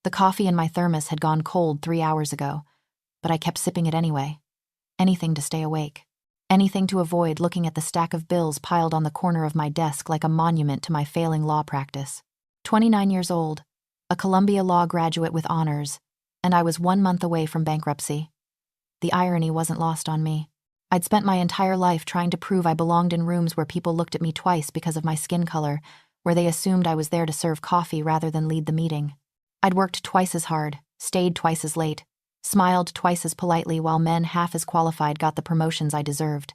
The coffee in my thermos had gone cold 3 hours ago, but I kept sipping it anyway. Anything to stay awake. Anything to avoid looking at the stack of bills piled on the corner of my desk like a monument to my failing law practice. 29 years old, a Columbia Law graduate with honors, and I was 1 month away from bankruptcy. The irony wasn't lost on me. I'd spent my entire life trying to prove I belonged in rooms where people looked at me twice because of my skin color, where they assumed I was there to serve coffee rather than lead the meeting. I'd worked twice as hard, stayed twice as late, smiled twice as politely while men half as qualified got the promotions I deserved.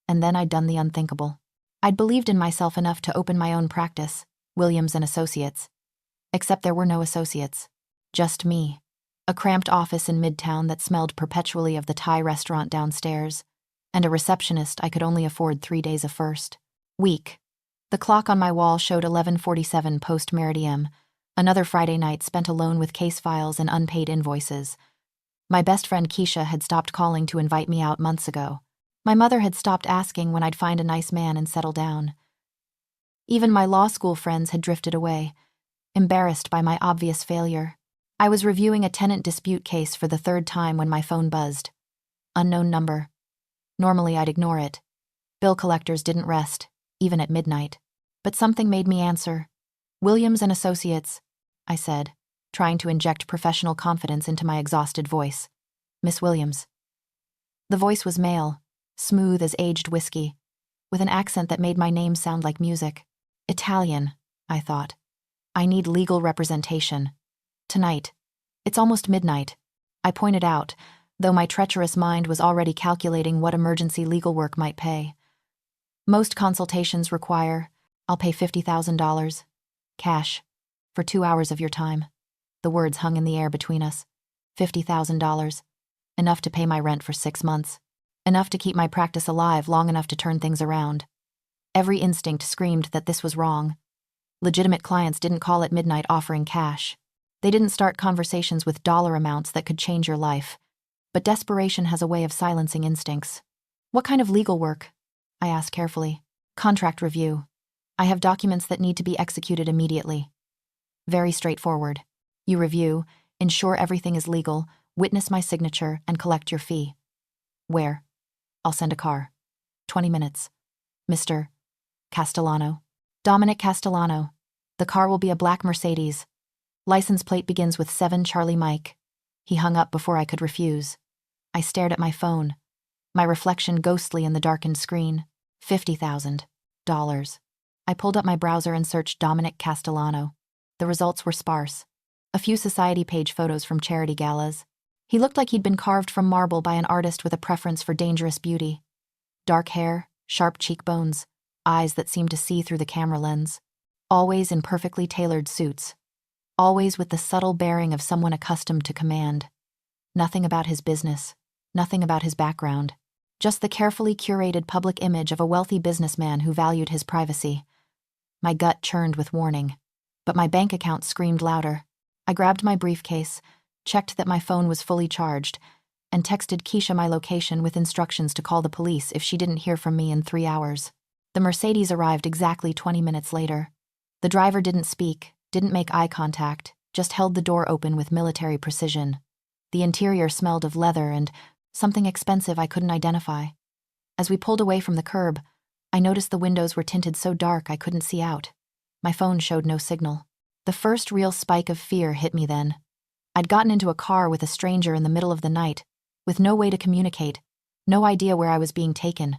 And then I'd done the unthinkable. I'd believed in myself enough to open my own practice, Williams & Associates. Except there were no associates. Just me. A cramped office in Midtown that smelled perpetually of the Thai restaurant downstairs, and a receptionist I could only afford 3 days a first week. The clock on my wall showed 11:47 post-meridiem, another Friday night spent alone with case files and unpaid invoices. My best friend Keisha had stopped calling to invite me out months ago. My mother had stopped asking when I'd find a nice man and settle down. Even my law school friends had drifted away, embarrassed by my obvious failure. I was reviewing a tenant dispute case for the 3rd time when my phone buzzed. Unknown number. Normally I'd ignore it. Bill collectors didn't rest, even at midnight. But something made me answer. Williams & Associates, I said, trying to inject professional confidence into my exhausted voice. Miss Williams. The voice was male, smooth as aged whiskey, with an accent that made my name sound like music. Italian, I thought. I need legal representation. Tonight. It's almost midnight, I pointed out, though my treacherous mind was already calculating what emergency legal work might pay. Most consultations require, I'll pay $50,000, cash, for 2 hours of your time. The words hung in the air between us. $50,000. Enough to pay my rent for 6 months. Enough to keep my practice alive long enough to turn things around. Every instinct screamed that this was wrong. Legitimate clients didn't call at midnight offering cash. They didn't start conversations with dollar amounts that could change your life. But desperation has a way of silencing instincts. What kind of legal work? I asked carefully. Contract review. I have documents that need to be executed immediately. Very straightforward. You review, ensure everything is legal, witness my signature, and collect your fee. Where? I'll send a car. 20 minutes. Mr. Castellano. Dominic Castellano. The car will be a black Mercedes. License plate begins with 7 Charlie Mike. He hung up before I could refuse. I stared at my phone, my reflection ghostly in the darkened screen. $50,000. I pulled up my browser and searched Dominic Castellano. The results were sparse. A few society page photos from charity galas. He looked like he'd been carved from marble by an artist with a preference for dangerous beauty. Dark hair, sharp cheekbones, eyes that seemed to see through the camera lens. Always in perfectly tailored suits. Always with the subtle bearing of someone accustomed to command. Nothing about his business, nothing about his background. Just the carefully curated public image of a wealthy businessman who valued his privacy. My gut churned with warning, but my bank account screamed louder. I grabbed my briefcase, checked that my phone was fully charged, and texted Keisha my location with instructions to call the police if she didn't hear from me in 3 hours. The Mercedes arrived exactly 20 minutes later. The driver didn't speak, didn't make eye contact, just held the door open with military precision. The interior smelled of leather and something expensive I couldn't identify. As we pulled away from the curb, I noticed the windows were tinted so dark I couldn't see out. My phone showed no signal. The first real spike of fear hit me then. I'd gotten into a car with a stranger in the middle of the night, with no way to communicate, no idea where I was being taken.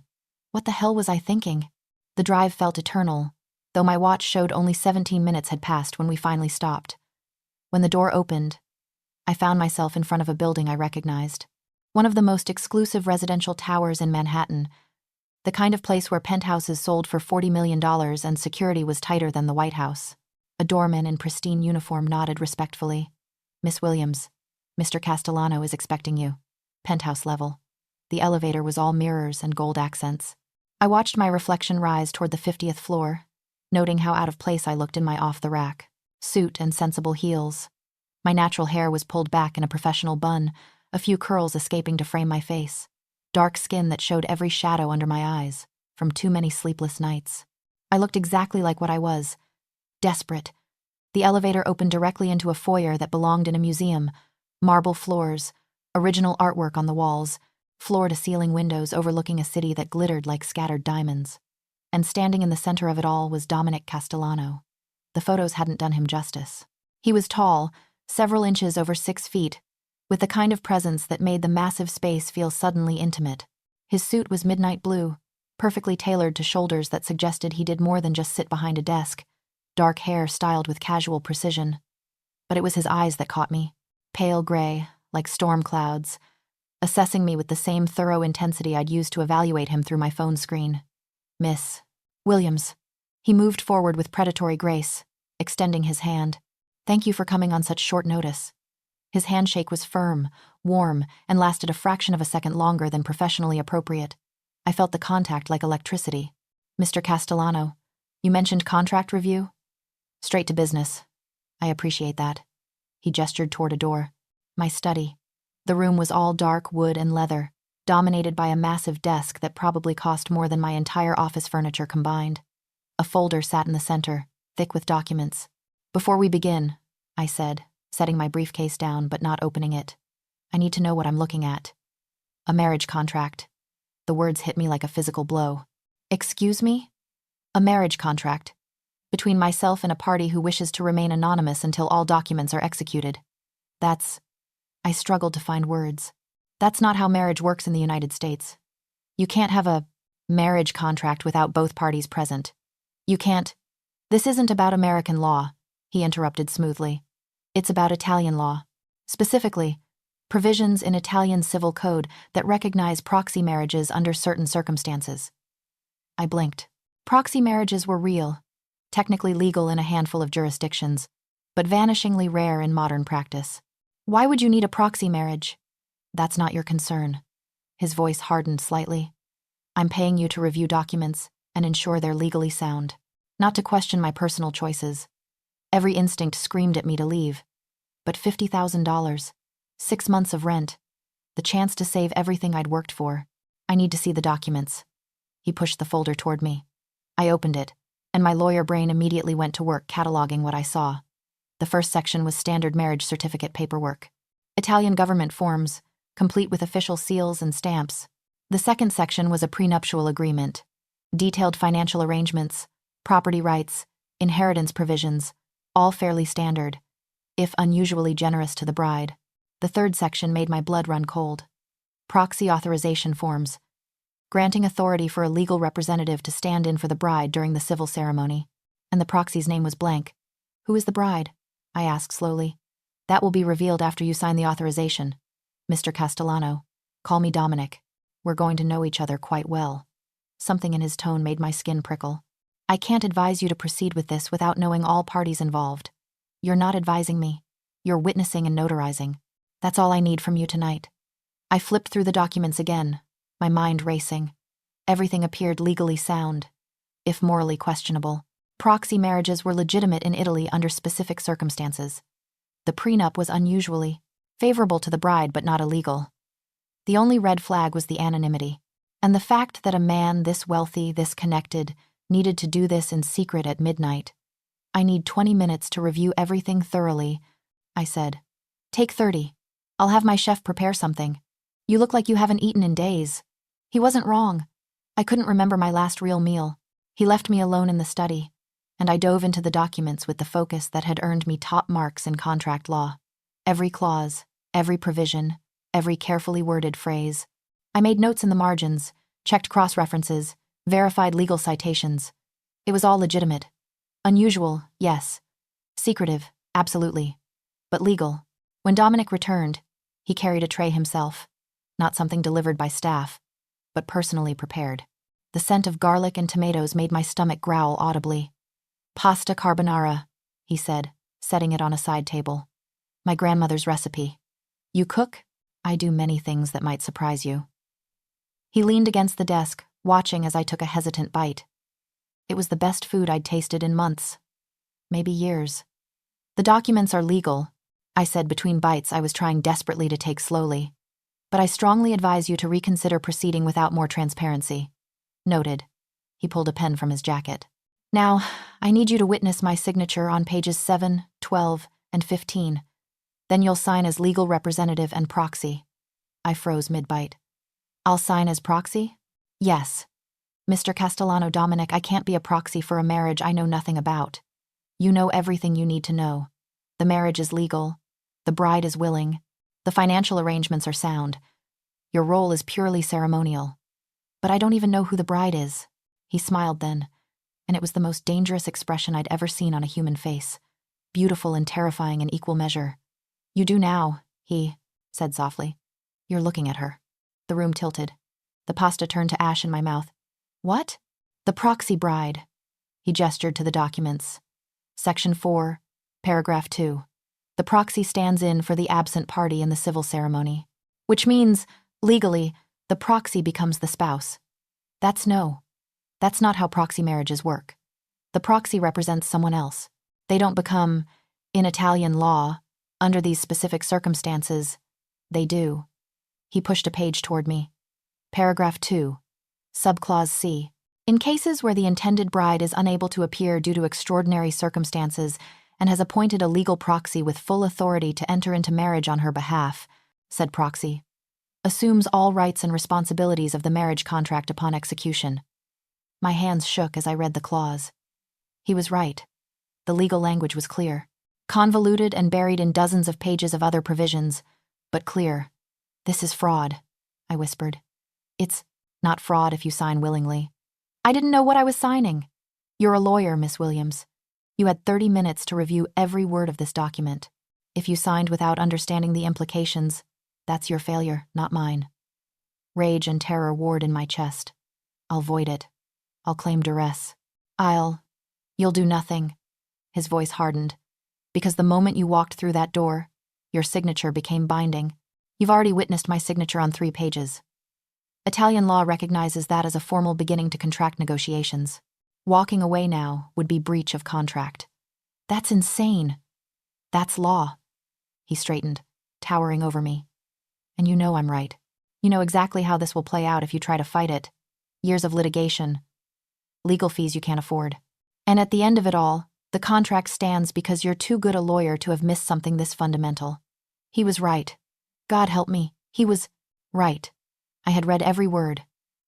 What the hell was I thinking? The drive felt eternal, though my watch showed only 17 minutes had passed when we finally stopped. When the door opened, I found myself in front of a building I recognized. One of the most exclusive residential towers in Manhattan, the kind of place where penthouses sold for $40 million and security was tighter than the White House. A doorman in pristine uniform nodded respectfully. Miss Williams, Mr. Castellano is expecting you. Penthouse level. The elevator was all mirrors and gold accents. I watched my reflection rise toward the 50th floor, noting how out of place I looked in my off-the-rack suit and sensible heels. My natural hair was pulled back in a professional bun, a few curls escaping to frame my face. Dark skin that showed every shadow under my eyes, from too many sleepless nights. I looked exactly like what I was. Desperate. The elevator opened directly into a foyer that belonged in a museum. Marble floors, original artwork on the walls, floor-to-ceiling windows overlooking a city that glittered like scattered diamonds. And standing in the center of it all was Dominic Castellano. The photos hadn't done him justice. He was tall, several inches over 6 feet, with the kind of presence that made the massive space feel suddenly intimate. His suit was midnight blue, perfectly tailored to shoulders that suggested he did more than just sit behind a desk, dark hair styled with casual precision. But it was his eyes that caught me, pale gray, like storm clouds, assessing me with the same thorough intensity I'd used to evaluate him through my phone screen. Miss Williams. He moved forward with predatory grace, extending his hand. Thank you for coming on such short notice. His handshake was firm, warm, and lasted a fraction of a second longer than professionally appropriate. I felt the contact like electricity. Mr. Castellano, you mentioned contract review? Straight to business. I appreciate that. He gestured toward a door. My study. The room was all dark wood and leather, dominated by a massive desk that probably cost more than my entire office furniture combined. A folder sat in the center, thick with documents. Before we begin, I said, setting my briefcase down but not opening it, I need to know what I'm looking at. A marriage contract. The words hit me like a physical blow. Excuse me? A marriage contract. Between myself and a party who wishes to remain anonymous until all documents are executed. I struggled to find words. That's not how marriage works in the United States. You can't have a marriage contract without both parties present. You can't. This isn't about American law, he interrupted smoothly. It's about Italian law. Specifically, provisions in Italian civil code that recognize proxy marriages under certain circumstances. I blinked. Proxy marriages were real, technically legal in a handful of jurisdictions, but vanishingly rare in modern practice. Why would you need a proxy marriage? That's not your concern. His voice hardened slightly. I'm paying you to review documents and ensure they're legally sound, not to question my personal choices. Every instinct screamed at me to leave. But $50,000, 6 months of rent, the chance to save everything I'd worked for. I need to see the documents. He pushed the folder toward me. I opened it, and my lawyer brain immediately went to work cataloging what I saw. The first section was standard marriage certificate paperwork. Italian government forms, complete with official seals and stamps. The second section was a prenuptial agreement. Detailed financial arrangements, property rights, inheritance provisions, all fairly standard, if unusually generous to the bride. The third section made my blood run cold. Proxy authorization forms, granting authority for a legal representative to stand in for the bride during the civil ceremony. And the proxy's name was blank. Who is the bride? I asked slowly. That will be revealed after you sign the authorization. Mr. Castellano, call me Dominic. We're going to know each other quite well. Something in his tone made my skin prickle. I can't advise you to proceed with this without knowing all parties involved. You're not advising me. You're witnessing and notarizing. That's all I need from you tonight. I flipped through the documents again, my mind racing. Everything appeared legally sound, if morally questionable. Proxy marriages were legitimate in Italy under specific circumstances. The prenup was unusually favorable to the bride but not illegal. The only red flag was the anonymity, and the fact that a man this wealthy, this connected, needed to do this in secret at midnight. I need 20 minutes to review everything thoroughly, I said. Take 30. I'll have my chef prepare something. You look like you haven't eaten in days. He wasn't wrong. I couldn't remember my last real meal. He left me alone in the study, and I dove into the documents with the focus that had earned me top marks in contract law. Every clause, every provision, every carefully worded phrase. I made notes in the margins, checked cross-references, verified legal citations. It was all legitimate. Unusual, yes. Secretive, absolutely. But legal. When Dominic returned, he carried a tray himself. Not something delivered by staff, but personally prepared. The scent of garlic and tomatoes made my stomach growl audibly. Pasta carbonara, he said, setting it on a side table. My grandmother's recipe. You cook? I do many things that might surprise you. He leaned against the desk, watching as I took a hesitant bite. It was the best food I'd tasted in months. Maybe years. The documents are legal, I said between bites I was trying desperately to take slowly. But I strongly advise you to reconsider proceeding without more transparency. Noted. He pulled a pen from his jacket. Now, I need you to witness my signature on pages 7, 12, and 15. Then you'll sign as legal representative and proxy. I froze mid-bite. I'll sign as proxy? Yes. Mr. Castellano, Dominic, I can't be a proxy for a marriage I know nothing about. You know everything you need to know. The marriage is legal. The bride is willing. The financial arrangements are sound. Your role is purely ceremonial. But I don't even know who the bride is. He smiled then, and it was the most dangerous expression I'd ever seen on a human face. Beautiful and terrifying in equal measure. You do now, he said softly. You're looking at her. The room tilted. The pasta turned to ash in my mouth. What? The proxy bride. He gestured to the documents. Section 4, paragraph 2. The proxy stands in for the absent party in the civil ceremony. Which means, legally, the proxy becomes the spouse. That's not how proxy marriages work. The proxy represents someone else. They don't become, in Italian law, under these specific circumstances. They do. He pushed a page toward me. Paragraph 2, subclause C. In cases where the intended bride is unable to appear due to extraordinary circumstances and has appointed a legal proxy with full authority to enter into marriage on her behalf, said proxy, assumes all rights and responsibilities of the marriage contract upon execution. My hands shook as I read the clause. He was right. The legal language was clear. Convoluted and buried in dozens of pages of other provisions, but clear. This is fraud, I whispered. It's not fraud if you sign willingly. I didn't know what I was signing. You're a lawyer, Miss Williams. You had 30 minutes to review every word of this document. If you signed without understanding the implications, that's your failure, not mine. Rage and terror warred in my chest. I'll void it. I'll claim duress. You'll do nothing. His voice hardened. Because the moment you walked through that door, your signature became binding. You've already witnessed my signature on 3 pages. Italian law recognizes that as a formal beginning to contract negotiations. Walking away now would be breach of contract. That's insane. That's law. He straightened, towering over me. And you know I'm right. You know exactly how this will play out if you try to fight it. Years of litigation. Legal fees you can't afford. And at the end of it all, the contract stands because you're too good a lawyer to have missed something this fundamental. He was right. God help me. He was right. I had read every word.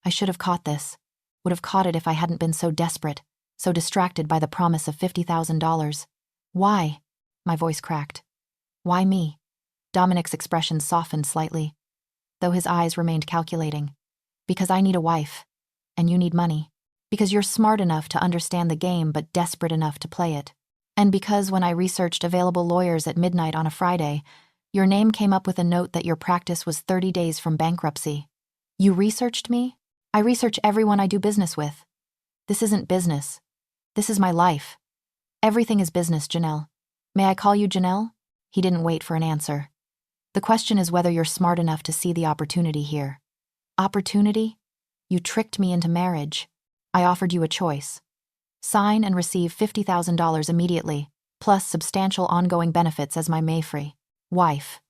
I should have caught this. Would have caught it if I hadn't been so desperate, so distracted by the promise of $50,000. Why? My voice cracked. Why me? Dominic's expression softened slightly, though his eyes remained calculating. Because I need a wife, and you need money. Because you're smart enough to understand the game but desperate enough to play it. And because when I researched available lawyers at midnight on a Friday, your name came up with a note that your practice was 30 days from bankruptcy. You researched me? I research everyone I do business with. This isn't business. This is my life. Everything is business, Janelle. May I call you Janelle? He didn't wait for an answer. The question is whether you're smart enough to see the opportunity here. Opportunity? You tricked me into marriage. I offered you a choice. Sign and receive $50,000 immediately, plus substantial ongoing benefits as my Mayfree wife.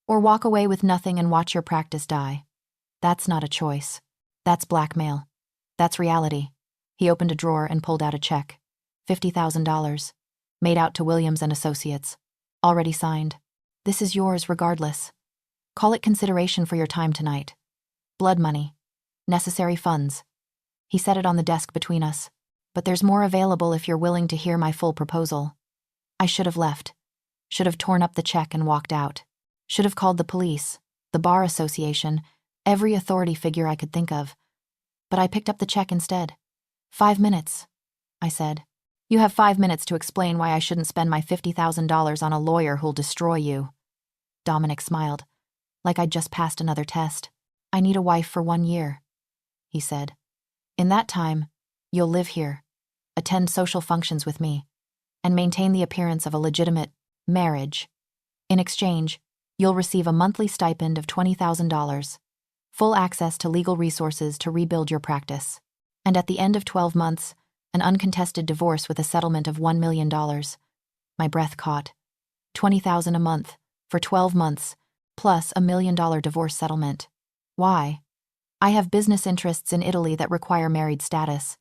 Or walk away with nothing and watch your practice die. That's not a choice. That's blackmail. That's reality. He opened a drawer and pulled out a check. $50,000. Made out to Williams and Associates. Already signed. This is yours regardless. Call it consideration for your time tonight. Blood money. Necessary funds. He set it on the desk between us. But there's more available if you're willing to hear my full proposal. I should have left. Should have torn up the check and walked out. Should have called the police, the bar association, every authority figure I could think of. But I picked up the check instead. 5 minutes, I said. You have 5 minutes to explain why I shouldn't spend my $50,000 on a lawyer who'll destroy you. Dominic smiled, like I'd just passed another test. I need a wife for 1 year, he said. In that time, you'll live here, attend social functions with me, and maintain the appearance of a legitimate marriage. In exchange, you'll receive a monthly stipend of $20,000, full access to legal resources to rebuild your practice, and at the end of 12 months, an uncontested divorce with a settlement of $1 million. My breath caught. $20,000 a month, for 12 months, plus $1 million divorce settlement. Why? I have business interests in Italy that require married status.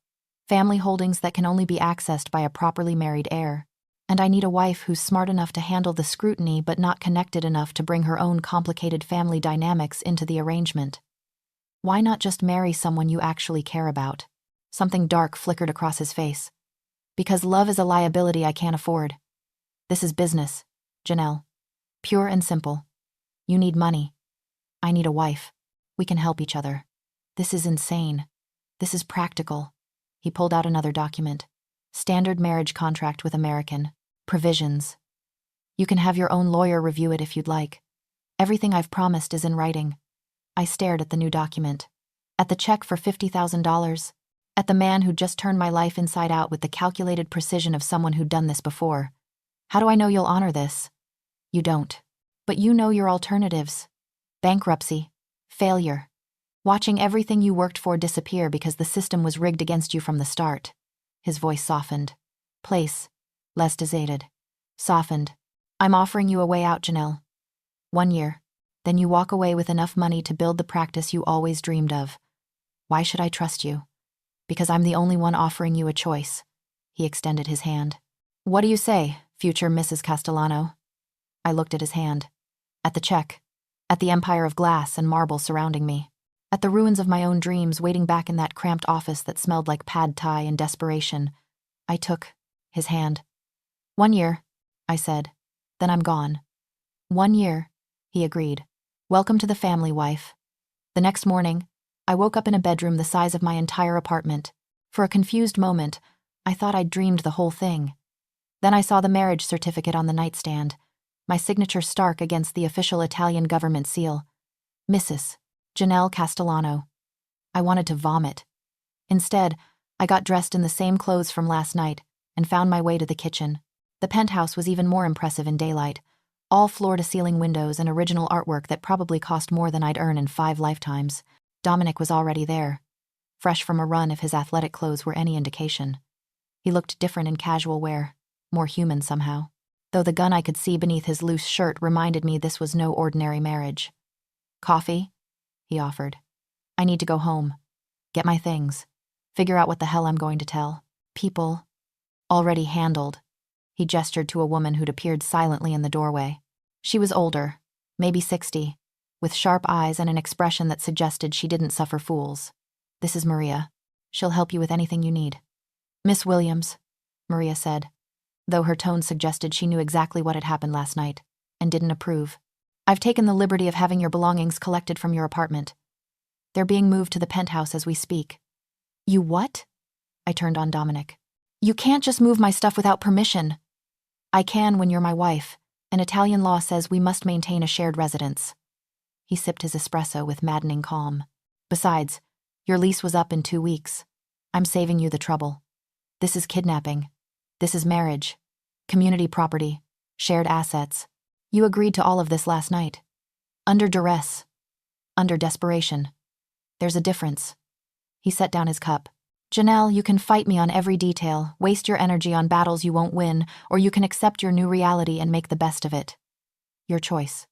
family holdings that can only be accessed by a properly married heir. And I need a wife who's smart enough to handle the scrutiny but not connected enough to bring her own complicated family dynamics into the arrangement. Why not just marry someone you actually care about? Something dark flickered across his face. Because love is a liability I can't afford. This is business, Janelle. Pure and simple. You need money. I need a wife. We can help each other. This is insane. This is practical. He pulled out another document. Standard marriage contract with American. Provisions. You can have your own lawyer review it if you'd like. Everything I've promised is in writing. I stared at the new document. At the check for $50,000. At the man who'd just turned my life inside out with the calculated precision of someone who'd done this before. How do I know you'll honor this? You don't. But you know your alternatives. Bankruptcy. Failure. Watching everything you worked for disappear because the system was rigged against you from the start. His voice softened. Place. Less dated. Softened. I'm offering you a way out, Janelle. 1 year. Then you walk away with enough money to build the practice you always dreamed of. Why should I trust you? Because I'm the only one offering you a choice. He extended his hand. What do you say, future Mrs. Castellano? I looked at his hand. At the check. At the empire of glass and marble surrounding me. At the ruins of my own dreams waiting back in that cramped office that smelled like pad thai and desperation. I took his hand. 1 year, I said. Then I'm gone. 1 year, he agreed. Welcome to the family, wife. The next morning, I woke up in a bedroom the size of my entire apartment. For a confused moment, I thought I'd dreamed the whole thing. Then I saw the marriage certificate on the nightstand, my signature stark against the official Italian government seal. Mrs. Janelle Castellano. I wanted to vomit. Instead, I got dressed in the same clothes from last night and found my way to the kitchen. The penthouse was even more impressive in daylight. All floor-to-ceiling windows and original artwork that probably cost more than I'd earn in 5 lifetimes. Dominic was already there, fresh from a run if his athletic clothes were any indication. He looked different in casual wear, more human somehow, though the gun I could see beneath his loose shirt reminded me this was no ordinary marriage. Coffee? He offered. I need to go home. Get my things. Figure out what the hell I'm going to tell. People. Already handled. He gestured to a woman who'd appeared silently in the doorway. She was older, maybe 60, with sharp eyes and an expression that suggested she didn't suffer fools. This is Maria. She'll help you with anything you need. Miss Williams, Maria said, though her tone suggested she knew exactly what had happened last night, and didn't approve. I've taken the liberty of having your belongings collected from your apartment. They're being moved to the penthouse as we speak. You what? I turned on Dominic. You can't just move my stuff without permission. I can when you're my wife, and Italian law says we must maintain a shared residence. He sipped his espresso with maddening calm. Besides, your lease was up in 2 weeks. I'm saving you the trouble. This is kidnapping. This is marriage. Community property. Shared assets. You agreed to all of this last night. Under duress. Under desperation. There's a difference. He set down his cup. Janelle, you can fight me on every detail, waste your energy on battles you won't win, or you can accept your new reality and make the best of it. Your choice.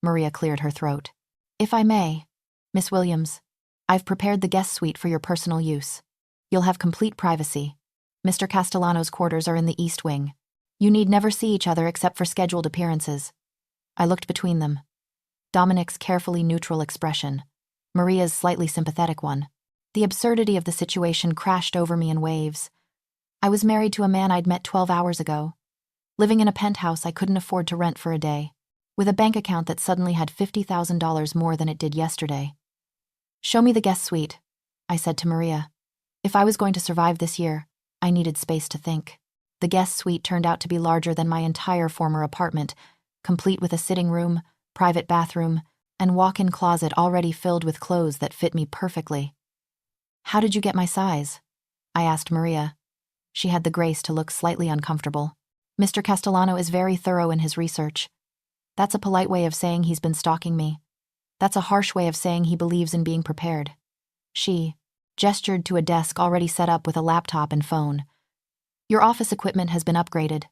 Maria cleared her throat. If I may, Miss Williams, I've prepared the guest suite for your personal use. You'll have complete privacy. Mr. Castellano's quarters are in the east wing. You need never see each other except for scheduled appearances. I looked between them. Dominic's carefully neutral expression. Maria's slightly sympathetic one. The absurdity of the situation crashed over me in waves. I was married to a man I'd met 12 hours ago, living in a penthouse I couldn't afford to rent for a day, with a bank account that suddenly had $50,000 more than it did yesterday. Show me the guest suite, I said to Maria. If I was going to survive this year, I needed space to think. The guest suite turned out to be larger than my entire former apartment, complete with a sitting room, private bathroom, and walk-in closet already filled with clothes that fit me perfectly. How did you get my size? I asked Maria. She had the grace to look slightly uncomfortable. Mr. Castellano is very thorough in his research. That's a polite way of saying he's been stalking me. That's a harsh way of saying he believes in being prepared. She gestured to a desk already set up with a laptop and phone. Your office equipment has been upgraded.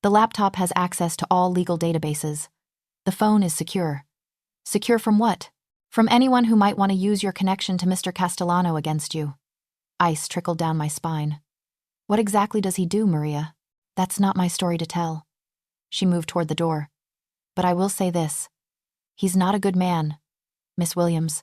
The laptop has access to all legal databases. The phone is secure. Secure from what? From anyone who might want to use your connection to Mr. Castellano against you. Ice trickled down my spine. What exactly does he do, Maria? That's not my story to tell. She moved toward the door. But I will say this. He's not a good man, Miss Williams.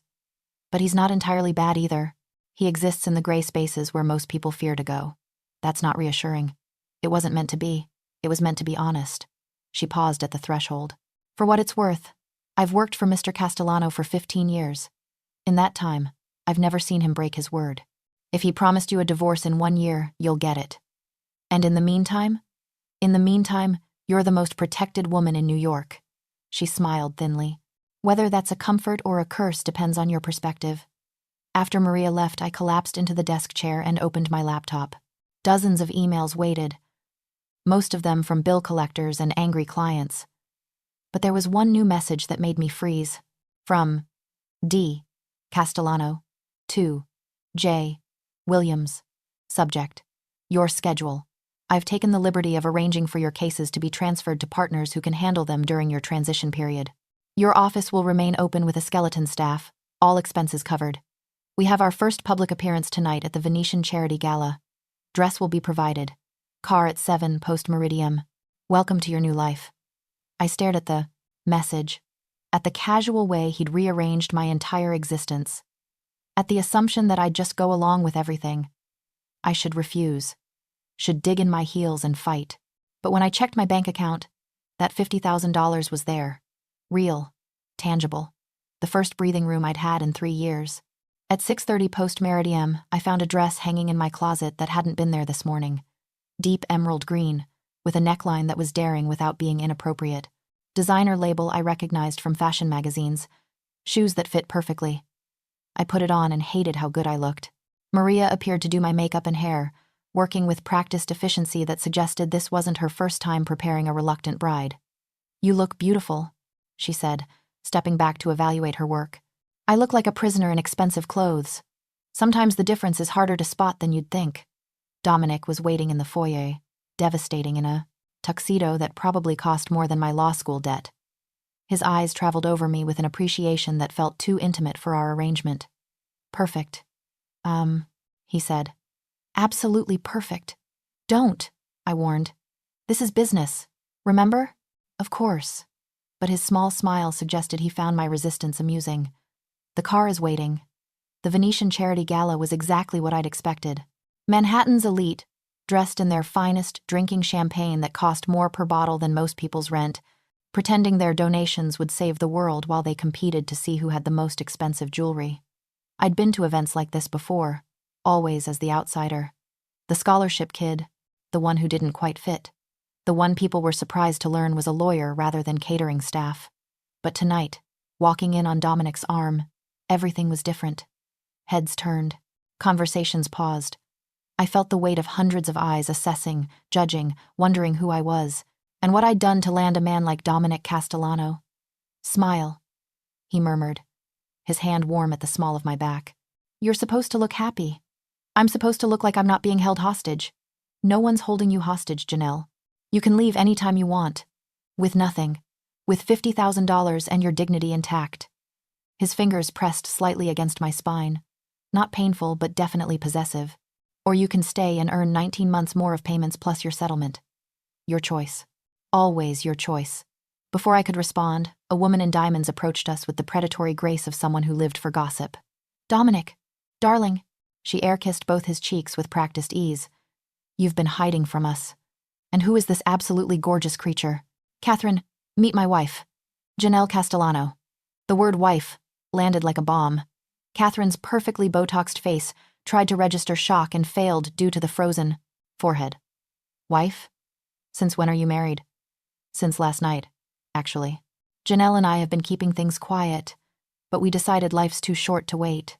But he's not entirely bad either. He exists in the gray spaces where most people fear to go. That's not reassuring. It wasn't meant to be. It was meant to be honest. She paused at the threshold. For what it's worth, I've worked for Mr. Castellano for 15 years. In that time, I've never seen him break his word. If he promised you a divorce in 1 year, you'll get it. And in the meantime, you're the most protected woman in New York. She smiled thinly. Whether that's a comfort or a curse depends on your perspective. After Maria left, I collapsed into the desk chair and opened my laptop. Dozens of emails waited, most of them from bill collectors and angry clients. But there was one new message that made me freeze. From D. Castellano to J. Williams. Subject: Your schedule. I've taken the liberty of arranging for your cases to be transferred to partners who can handle them during your transition period. Your office will remain open with a skeleton staff, all expenses covered. We have our first public appearance tonight at the Venetian Charity Gala. Dress will be provided. Car at 7 post-meridium. Welcome to your new life. I stared at the message, at the casual way he'd rearranged my entire existence, at the assumption that I'd just go along with everything. I should refuse, should dig in my heels and fight. But when I checked my bank account, that $50,000 was there. Real, tangible. The first breathing room I'd had in 3 years. At 6:30 post-meridium, I found a dress hanging in my closet that hadn't been there this morning. Deep emerald green, with a neckline that was daring without being inappropriate. Designer label I recognized from fashion magazines. Shoes that fit perfectly. I put it on and hated how good I looked. Maria appeared to do my makeup and hair, working with practiced efficiency that suggested this wasn't her first time preparing a reluctant bride. You look beautiful, she said, stepping back to evaluate her work. I look like a prisoner in expensive clothes. Sometimes the difference is harder to spot than you'd think. Dominic was waiting in the foyer, devastating in a tuxedo that probably cost more than my law school debt. His eyes traveled over me with an appreciation that felt too intimate for our arrangement. Perfect. He said. Absolutely perfect. Don't, I warned. This is business. Remember? Of course. But his small smile suggested he found my resistance amusing. The car is waiting. The Venetian Charity Gala was exactly what I'd expected. Manhattan's elite, dressed in their finest, drinking champagne that cost more per bottle than most people's rent, pretending their donations would save the world while they competed to see who had the most expensive jewelry. I'd been to events like this before, always as the outsider. The scholarship kid, the one who didn't quite fit. The one people were surprised to learn was a lawyer rather than catering staff. But tonight, walking in on Dominic's arm, everything was different. Heads turned. Conversations paused. I felt the weight of hundreds of eyes assessing, judging, wondering who I was, and what I'd done to land a man like Dominic Castellano. Smile, he murmured, his hand warm at the small of my back. You're supposed to look happy. I'm supposed to look like I'm not being held hostage. No one's holding you hostage, Janelle. You can leave any time you want. With nothing. With $50,000 and your dignity intact. His fingers pressed slightly against my spine. Not painful, but definitely possessive. Or you can stay and earn 19 months more of payments plus your settlement. Your choice. Always your choice. Before I could respond, a woman in diamonds approached us with the predatory grace of someone who lived for gossip. Dominic, darling. She air-kissed both his cheeks with practiced ease. You've been hiding from us. And who is this absolutely gorgeous creature? Catherine, meet my wife. Janelle Castellano. The word wife landed like a bomb. Catherine's perfectly Botoxed face tried to register shock and failed due to the frozen forehead. Wife? Since when are you married? Since last night, actually. Janelle and I have been keeping things quiet, but we decided life's too short to wait.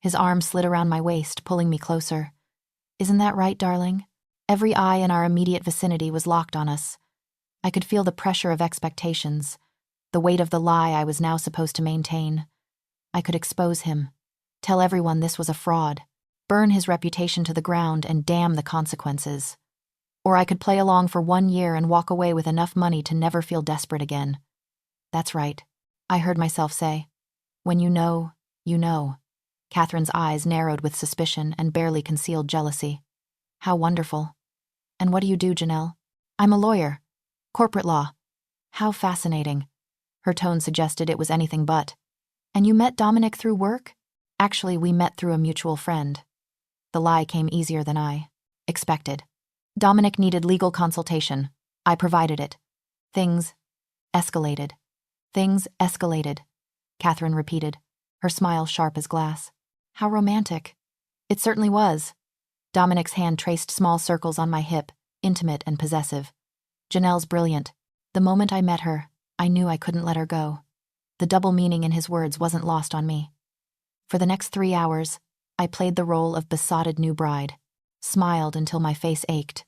His arm slid around my waist, pulling me closer. Isn't that right, darling? Every eye in our immediate vicinity was locked on us. I could feel the pressure of expectations, the weight of the lie I was now supposed to maintain. I could expose him, tell everyone this was a fraud, burn his reputation to the ground and damn the consequences. Or I could play along for 1 year and walk away with enough money to never feel desperate again. That's right, I heard myself say. When you know, you know. Catherine's eyes narrowed with suspicion and barely concealed jealousy. How wonderful. And what do you do, Janelle? I'm a lawyer. Corporate law. How fascinating. Her tone suggested it was anything but. And you met Dominic through work? Actually, we met through a mutual friend. The lie came easier than I expected. Dominic needed legal consultation. I provided it. Things escalated. Things escalated, Catherine repeated, her smile sharp as glass. How romantic. It certainly was. Dominic's hand traced small circles on my hip, intimate and possessive. Janelle's brilliant. The moment I met her, I knew I couldn't let her go. The double meaning in his words wasn't lost on me. For the next 3 hours, I played the role of besotted new bride, smiled until my face ached,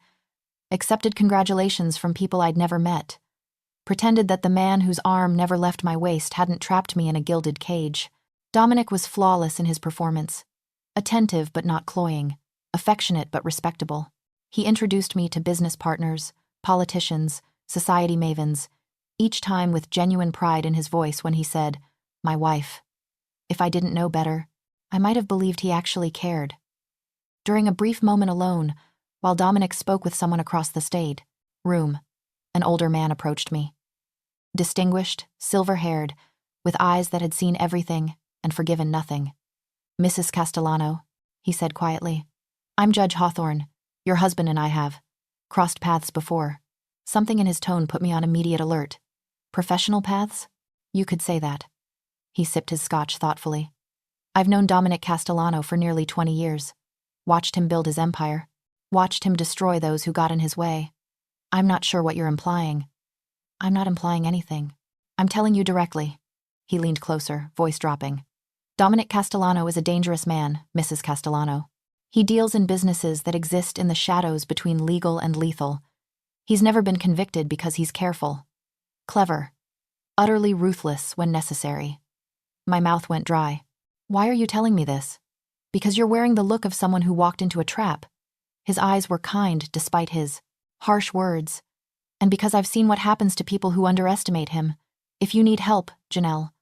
accepted congratulations from people I'd never met, pretended that the man whose arm never left my waist hadn't trapped me in a gilded cage. Dominic was flawless in his performance, attentive but not cloying, affectionate but respectable. He introduced me to business partners, politicians, society mavens, each time with genuine pride in his voice when he said, "My wife." If I didn't know better, I might have believed he actually cared. During a brief moment alone, while Dominic spoke with someone across the room, an older man approached me. Distinguished, silver-haired, with eyes that had seen everything and forgiven nothing. "Mrs. Castellano," he said quietly. "I'm Judge Hawthorne. Your husband and I have crossed paths before." Something in his tone put me on immediate alert. Professional paths? You could say that. He sipped his scotch thoughtfully. "I've known Dominic Castellano for nearly 20 years. Watched him build his empire. Watched him destroy those who got in his way. I'm not sure what you're implying." "I'm not implying anything. I'm telling you directly." He leaned closer, voice dropping. "Dominic Castellano is a dangerous man, Mrs. Castellano. He deals in businesses that exist in the shadows between legal and lethal. He's never been convicted because he's careful. Clever. Utterly ruthless when necessary." My mouth went dry. "Why are you telling me this?" "Because you're wearing the look of someone who walked into a trap." His eyes were kind despite his harsh words. "And because I've seen what happens to people who underestimate him. If you need help, Janelle."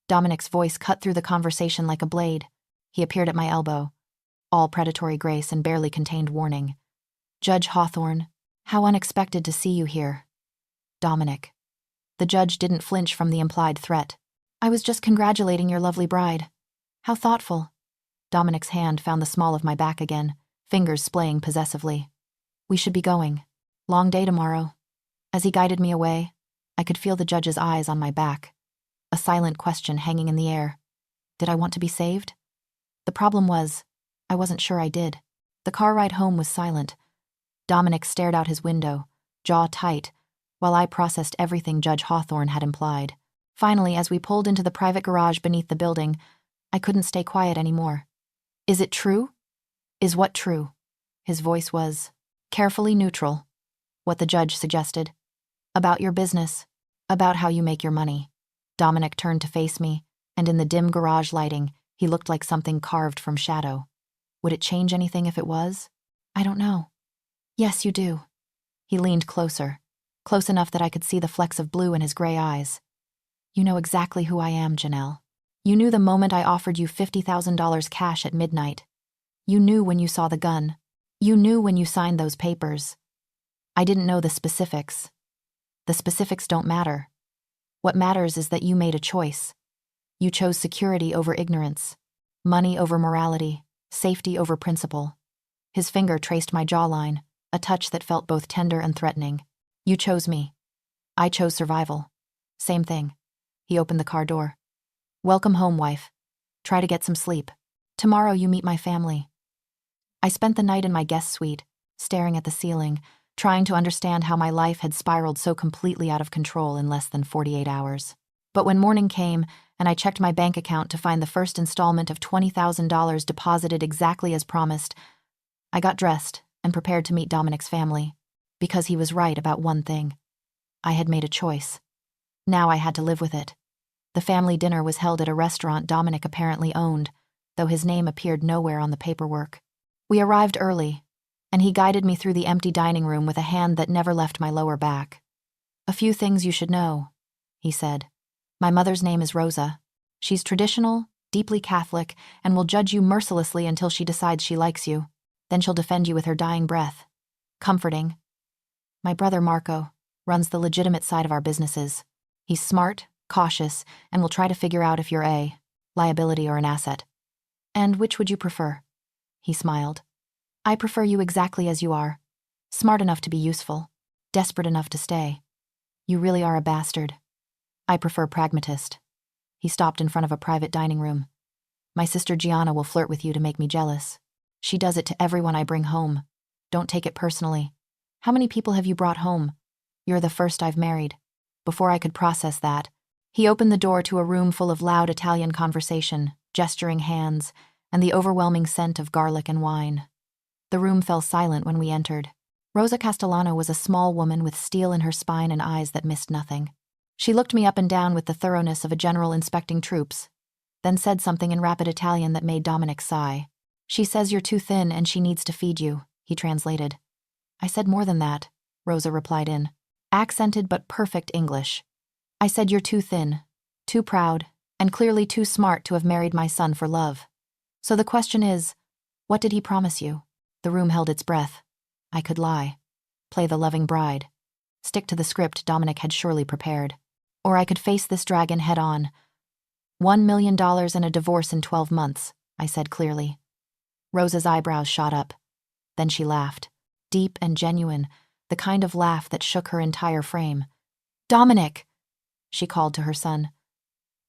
Dominic's voice cut through the conversation like a blade. He appeared at my elbow, all predatory grace and barely contained warning. "Judge Hawthorne, how unexpected to see you here." "Dominic." The judge didn't flinch from the implied threat. "I was just congratulating your lovely bride." "How thoughtful." Dominic's hand found the small of my back again, fingers splaying possessively. "We should be going. Long day tomorrow." As he guided me away, I could feel the judge's eyes on my back, a silent question hanging in the air. Did I want to be saved? The problem was, I wasn't sure I did. The car ride home was silent. Dominic stared out his window, jaw tight, while I processed everything Judge Hawthorne had implied. Finally, as we pulled into the private garage beneath the building, I couldn't stay quiet anymore. "Is it true?" "Is what true?" His voice was carefully neutral. "What the judge suggested. About your business. About how you make your money." Dominic turned to face me, and in the dim garage lighting, he looked like something carved from shadow. Would it change anything if it was? "I don't know." "Yes, you do." He leaned closer, close enough that I could see the flecks of blue in his gray eyes. "You know exactly who I am, Janelle. You knew the moment I offered you $50,000 cash at midnight. You knew when you saw the gun. You knew when you signed those papers. I didn't know the specifics. The specifics don't matter. What matters is that you made a choice. You chose security over ignorance, money over morality, safety over principle." His finger traced my jawline, a touch that felt both tender and threatening. "You chose me. I chose survival. Same thing." He opened the car door. "Welcome home, wife. Try to get some sleep. Tomorrow you meet my family." I spent the night in my guest suite, staring at the ceiling, trying to understand how my life had spiraled so completely out of control in less than 48 hours. But when morning came and I checked my bank account to find the first installment of $20,000 deposited exactly as promised, I got dressed and prepared to meet Dominic's family, because he was right about one thing. I had made a choice. Now I had to live with it. The family dinner was held at a restaurant Dominic apparently owned, though his name appeared nowhere on the paperwork. We arrived early, and he guided me through the empty dining room with a hand that never left my lower back. "A few things you should know," he said. "My mother's name is Rosa. She's traditional, deeply Catholic, and will judge you mercilessly until she decides she likes you. Then she'll defend you with her dying breath. Comforting. My brother Marco runs the legitimate side of our businesses. He's smart, cautious, and will try to figure out if you're a liability or an asset. And which would you prefer? He smiled. I prefer you exactly as you are. Smart enough to be useful. Desperate enough to stay. You really are a bastard. I prefer pragmatist. He stopped in front of a private dining room. My sister Gianna will flirt with you to make me jealous. She does it to everyone I bring home. Don't take it personally. How many people have you brought home? You're the first I've married. Before I could process that, he opened the door to a room full of loud Italian conversation, gesturing hands, and the overwhelming scent of garlic and wine. The room fell silent when we entered. Rosa Castellano was a small woman with steel in her spine and eyes that missed nothing. She looked me up and down with the thoroughness of a general inspecting troops, then said something in rapid Italian that made Dominic sigh. She says you're too thin and she needs to feed you, he translated. I said more than that, Rosa replied in accented but perfect English. I said you're too thin, too proud, and clearly too smart to have married my son for love. So the question is, what did he promise you? The room held its breath. I could lie. Play the loving bride. Stick to the script Dominic had surely prepared. Or I could face this dragon head on. $1 million and a divorce in 12 months, I said clearly. Rosa's eyebrows shot up. Then she laughed. Deep and genuine, the kind of laugh that shook her entire frame. Dominic! She called to her son.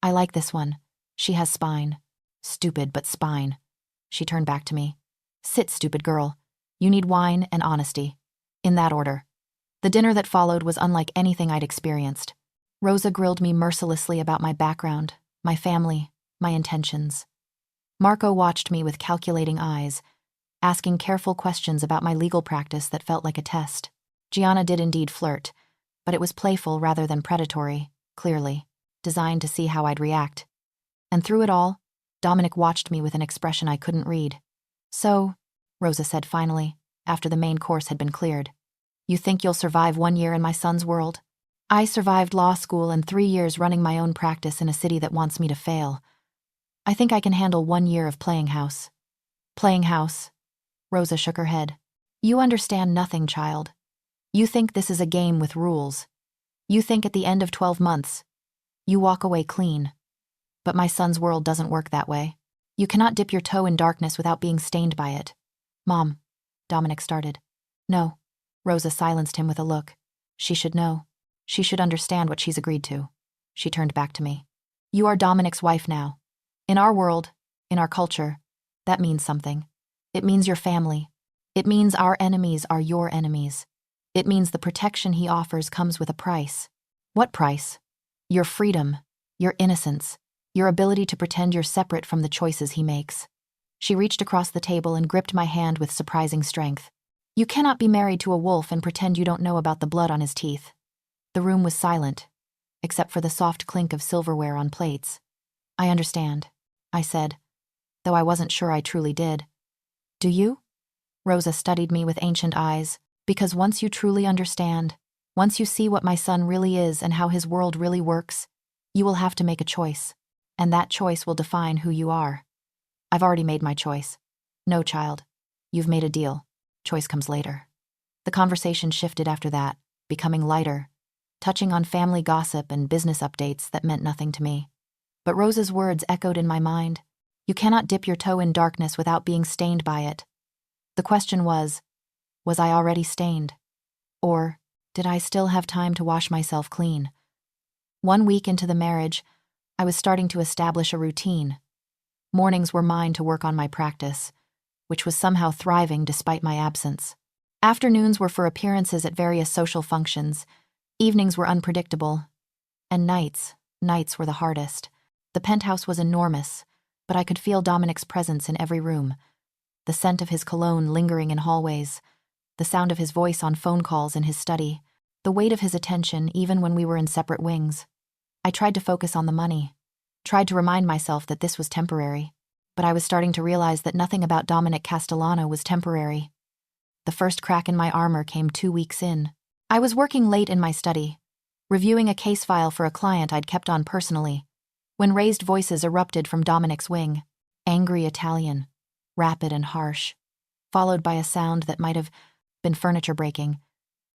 I like this one. She has spine. Stupid, but spine. She turned back to me. Sit, stupid girl. You need wine and honesty. In that order. The dinner that followed was unlike anything I'd experienced. Rosa grilled me mercilessly about my background, my family, my intentions. Marco watched me with calculating eyes, asking careful questions about my legal practice that felt like a test. Gianna did indeed flirt, but it was playful rather than predatory, clearly, designed to see how I'd react. And through it all, Dominic watched me with an expression I couldn't read. So, Rosa said finally, after the main course had been cleared, you think you'll survive 1 year in my son's world? I survived law school and 3 years running my own practice in a city that wants me to fail. I think I can handle 1 year of playing house. Playing house? Rosa shook her head. You understand nothing, child. You think this is a game with rules. You think at the end of 12 months, you walk away clean. But my son's world doesn't work that way. You cannot dip your toe in darkness without being stained by it. Mom, Dominic started. No. Rosa silenced him with a look. She should know. She should understand what she's agreed to. She turned back to me. You are Dominic's wife now. In our world, in our culture, that means something. It means your family. It means our enemies are your enemies. It means the protection he offers comes with a price. What price? Your freedom, your innocence, your ability to pretend you're separate from the choices he makes. She reached across the table and gripped my hand with surprising strength. You cannot be married to a wolf and pretend you don't know about the blood on his teeth. The room was silent, except for the soft clink of silverware on plates. I understand, I said, though I wasn't sure I truly did. Do you? Rosa studied me with ancient eyes, because once you truly understand, once you see what my son really is and how his world really works, you will have to make a choice, and that choice will define who you are. I've already made my choice. No, child. You've made a deal. Choice comes later. The conversation shifted after that, becoming lighter, touching on family gossip and business updates that meant nothing to me. But Rosa's words echoed in my mind. You cannot dip your toe in darkness without being stained by it. The question was I already stained? Or did I still have time to wash myself clean? 1 week into the marriage, I was starting to establish a routine. Mornings were mine to work on my practice, which was somehow thriving despite my absence. Afternoons were for appearances at various social functions. Evenings were unpredictable. And nights were the hardest. The penthouse was enormous, but I could feel Dominic's presence in every room. The scent of his cologne lingering in hallways, the sound of his voice on phone calls in his study, the weight of his attention even when we were in separate wings. I tried to focus on the money, tried to remind myself that this was temporary, but I was starting to realize that nothing about Dominic Castellano was temporary. The first crack in my armor came 2 weeks in. I was working late in my study, reviewing a case file for a client I'd kept on personally, when raised voices erupted from Dominic's wing. Angry Italian, rapid and harsh, followed by a sound that might have been furniture breaking.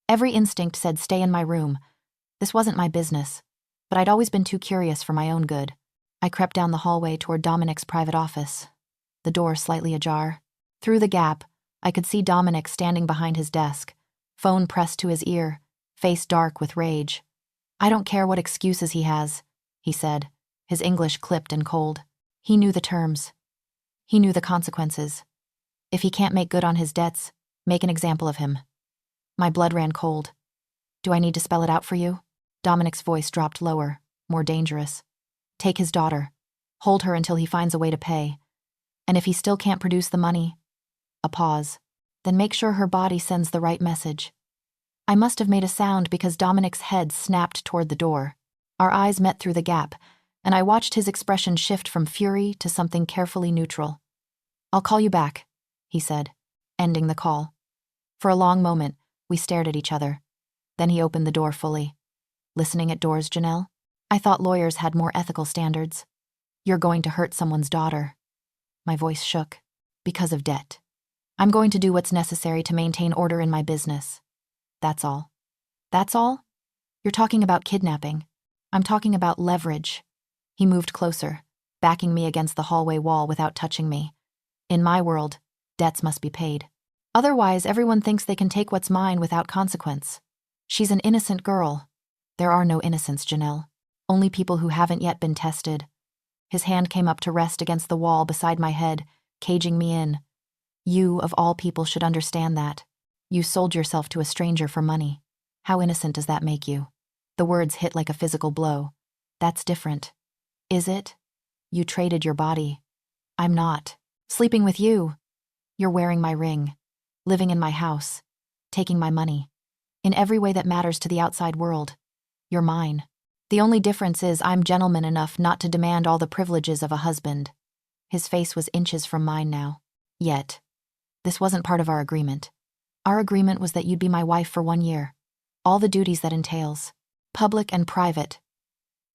Every instinct said stay in my room. This wasn't my business, but I'd always been too curious for my own good. I crept down the hallway toward Dominic's private office, the door slightly ajar. Through the gap, I could see Dominic standing behind his desk, phone pressed to his ear, face dark with rage. "I don't care what excuses he has," he said, his English clipped and cold. He knew the terms. He knew the consequences. If he can't make good on his debts, make an example of him. My blood ran cold. "Do I need to spell it out for you?" Dominic's voice dropped lower, more dangerous. "Take his daughter. Hold her until he finds a way to pay. And if he still can't produce the money," a pause, "then make sure her body sends the right message." I must have made a sound because Dominic's head snapped toward the door. Our eyes met through the gap, and I watched his expression shift from fury to something carefully neutral. "I'll call you back," he said, ending the call. For a long moment, we stared at each other. Then he opened the door fully. "Listening at doors, Janelle? I thought lawyers had more ethical standards." "You're going to hurt someone's daughter." My voice shook. "Because of debt. I'm going to do what's necessary to maintain order in my business. That's all." "That's all? You're talking about kidnapping. I'm talking about leverage." He moved closer, backing me against the hallway wall without touching me. "In my world, debts must be paid. Otherwise, everyone thinks they can take what's mine without consequence. She's an innocent girl." "There are no innocents, Janelle. Only people who haven't yet been tested." His hand came up to rest against the wall beside my head, caging me in. "You, of all people, should understand that. You sold yourself to a stranger for money. How innocent does that make you?" The words hit like a physical blow. "That's different." "Is it? You traded your body." "I'm not. Sleeping with you. You're wearing my ring. Living in my house. Taking my money. In every way that matters to the outside world. You're mine. The only difference is I'm gentleman enough not to demand all the privileges of a husband." His face was inches from mine now. "Yet, this wasn't part of our agreement. Our agreement was that you'd be my wife for 1 year. All the duties that entails. Public and private."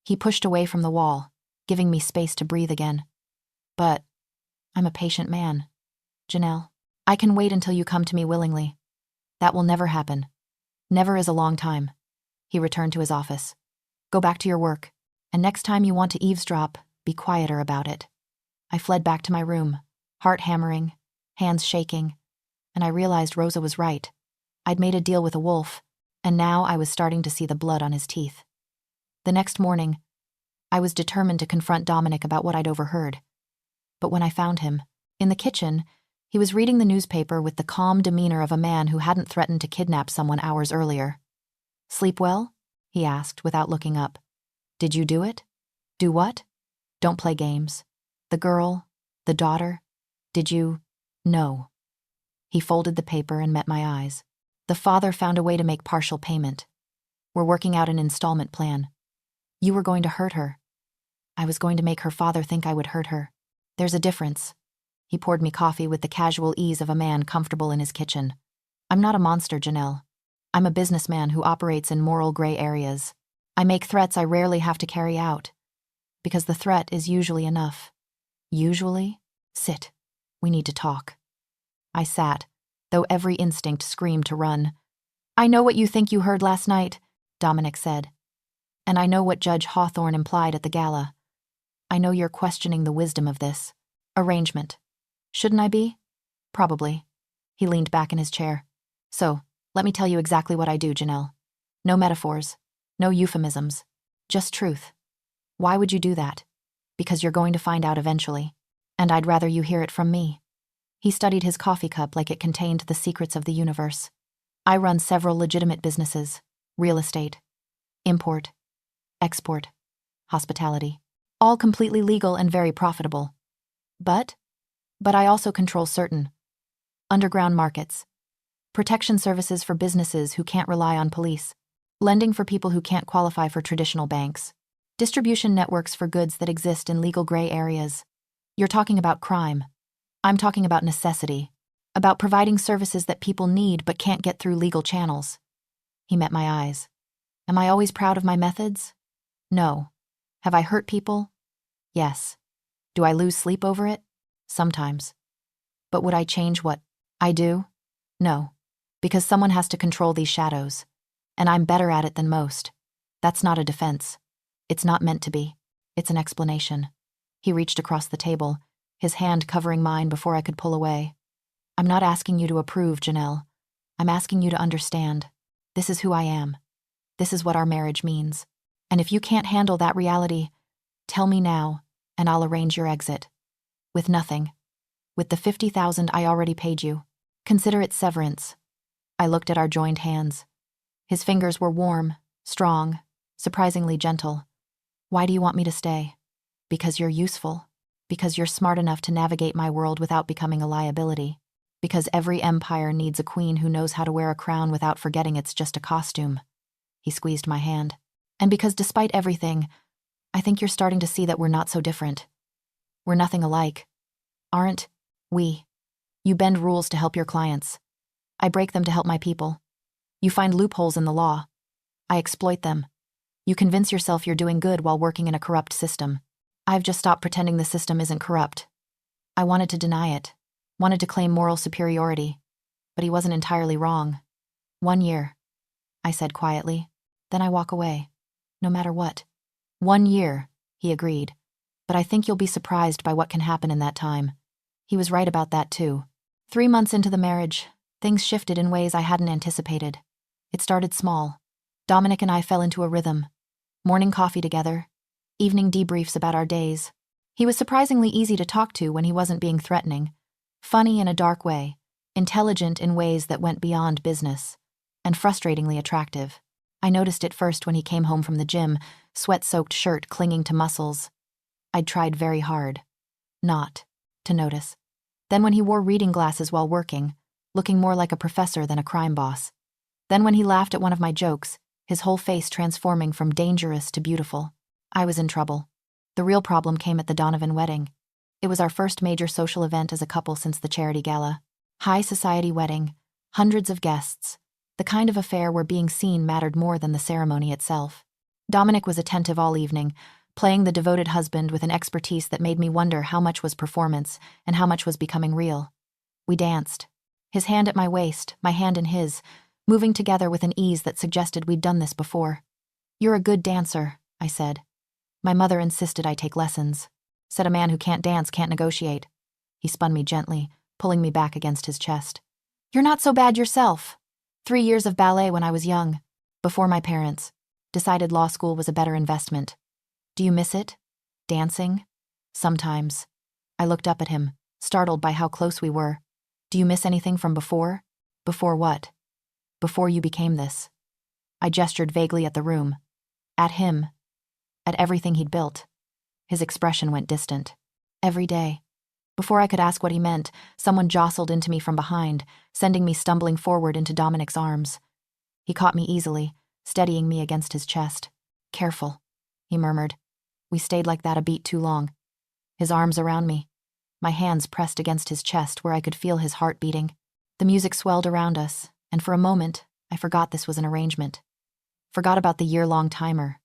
He pushed away from the wall, giving me space to breathe again. "But I'm a patient man, Janelle. I can wait until you come to me willingly." "That will never happen. Never is a long time." He returned to his office. "Go back to your work, and next time you want to eavesdrop, be quieter about it." I fled back to my room, heart hammering, hands shaking, and I realized Rosa was right. I'd made a deal with a wolf, and now I was starting to see the blood on his teeth. The next morning, I was determined to confront Dominic about what I'd overheard. But when I found him, in the kitchen, he was reading the newspaper with the calm demeanor of a man who hadn't threatened to kidnap someone hours earlier. "Sleep well?" he asked without looking up. "Did you do it?" "Do what?" "Don't play games. The girl, the daughter, did you?" "No." He folded the paper and met my eyes. "The father found a way to make partial payment. We're working out an installment plan. You were going to hurt her." "I was going to make her father think I would hurt her. There's a difference." He poured me coffee with the casual ease of a man comfortable in his kitchen. "I'm not a monster, Janelle. I'm a businessman who operates in moral gray areas. I make threats I rarely have to carry out, because the threat is usually enough." "Usually?" "Sit. We need to talk." I sat, though every instinct screamed to run. "I know what you think you heard last night," Dominic said. "And I know what Judge Hawthorne implied at the gala. I know you're questioning the wisdom of this arrangement. Shouldn't I be? Probably." He leaned back in his chair. "So, let me tell you exactly what I do, Janelle. No metaphors, no euphemisms, just truth. Why would you do that? Because you're going to find out eventually, and I'd rather you hear it from me." He studied his coffee cup like it contained the secrets of the universe. "I run several legitimate businesses: real estate, import, export, hospitality, all completely legal and very profitable. But I also control certain underground markets, protection services for businesses who can't rely on police, lending for people who can't qualify for traditional banks, distribution networks for goods that exist in legal gray areas. You're talking about crime. I'm talking about necessity, about providing services that people need but can't get through legal channels." He met my eyes. "Am I always proud of my methods? No. Have I hurt people? Yes. Do I lose sleep over it? Sometimes. But would I change what I do? No. Because someone has to control these shadows. And I'm better at it than most. That's not a defense. It's not meant to be. It's an explanation. He reached across the table, his hand covering mine before I could pull away. I'm not asking you to approve, Janelle. I'm asking you to understand. This is who I am. This is what our marriage means. And if you can't handle that reality, tell me now, and I'll arrange your exit. With nothing. With the $50,000 I already paid you. Consider it severance. I looked at our joined hands. His fingers were warm, strong, surprisingly gentle. Why do you want me to stay? Because you're useful. Because you're smart enough to navigate my world without becoming a liability. Because every empire needs a queen who knows how to wear a crown without forgetting it's just a costume. He squeezed my hand. And because despite everything, I think you're starting to see that we're not so different. We're nothing alike. Aren't we? You bend rules to help your clients. I break them to help my people. You find loopholes in the law. I exploit them. You convince yourself you're doing good while working in a corrupt system. I've just stopped pretending the system isn't corrupt. I wanted to deny it, wanted to claim moral superiority, but he wasn't entirely wrong. 1 year, I said quietly. Then I walk away. No matter what. 1 year, he agreed. But I think you'll be surprised by what can happen in that time. He was right about that too. 3 months into the marriage, things shifted in ways I hadn't anticipated. It started small. Dominic and I fell into a rhythm. Morning coffee together, evening debriefs about our days. He was surprisingly easy to talk to when he wasn't being threatening. Funny in a dark way, intelligent in ways that went beyond business, and frustratingly attractive. I noticed it first when he came home from the gym, sweat-soaked shirt clinging to muscles. I'd tried very hard not to notice. Then when he wore reading glasses while working, looking more like a professor than a crime boss. Then when he laughed at one of my jokes, his whole face transforming from dangerous to beautiful. I was in trouble. The real problem came at the Donovan wedding. It was our first major social event as a couple since the charity gala. High society wedding, hundreds of guests, the kind of affair where being seen mattered more than the ceremony itself. Dominic was attentive all evening, playing the devoted husband with an expertise that made me wonder how much was performance and how much was becoming real. We danced. His hand at my waist, my hand in his, moving together with an ease that suggested we'd done this before. You're a good dancer, I said. My mother insisted I take lessons. Said a man who can't dance can't negotiate. He spun me gently, pulling me back against his chest. You're not so bad yourself. 3 years of ballet when I was young, before my parents. Decided law school was a better investment. Do you miss it? Dancing? Sometimes. I looked up at him, startled by how close we were. Do you miss anything from before? Before what? Before you became this. I gestured vaguely at the room. At him. At everything he'd built. His expression went distant. Every day. Before I could ask what he meant, someone jostled into me from behind, sending me stumbling forward into Dominic's arms. He caught me easily, steadying me against his chest. Careful, he murmured. We stayed like that a beat too long. His arms around me. My hands pressed against his chest where I could feel his heart beating. The music swelled around us, and for a moment, I forgot this was an arrangement. Forgot about the year-long timer.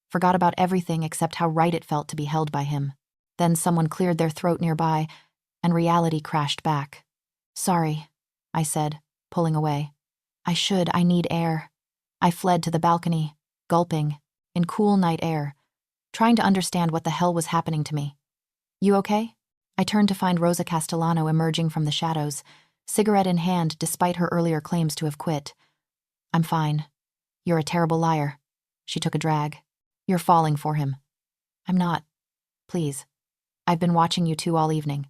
Forgot about everything except how right it felt to be held by him. Then someone cleared their throat nearby, and reality crashed back. Sorry, I said, pulling away. I need air. I fled to the balcony, gulping, in cool night air, trying to understand what the hell was happening to me. You okay? I turned to find Rosa Castellano emerging from the shadows, cigarette in hand despite her earlier claims to have quit. I'm fine. You're a terrible liar. She took a drag. You're falling for him. I'm not. Please. I've been watching you two all evening.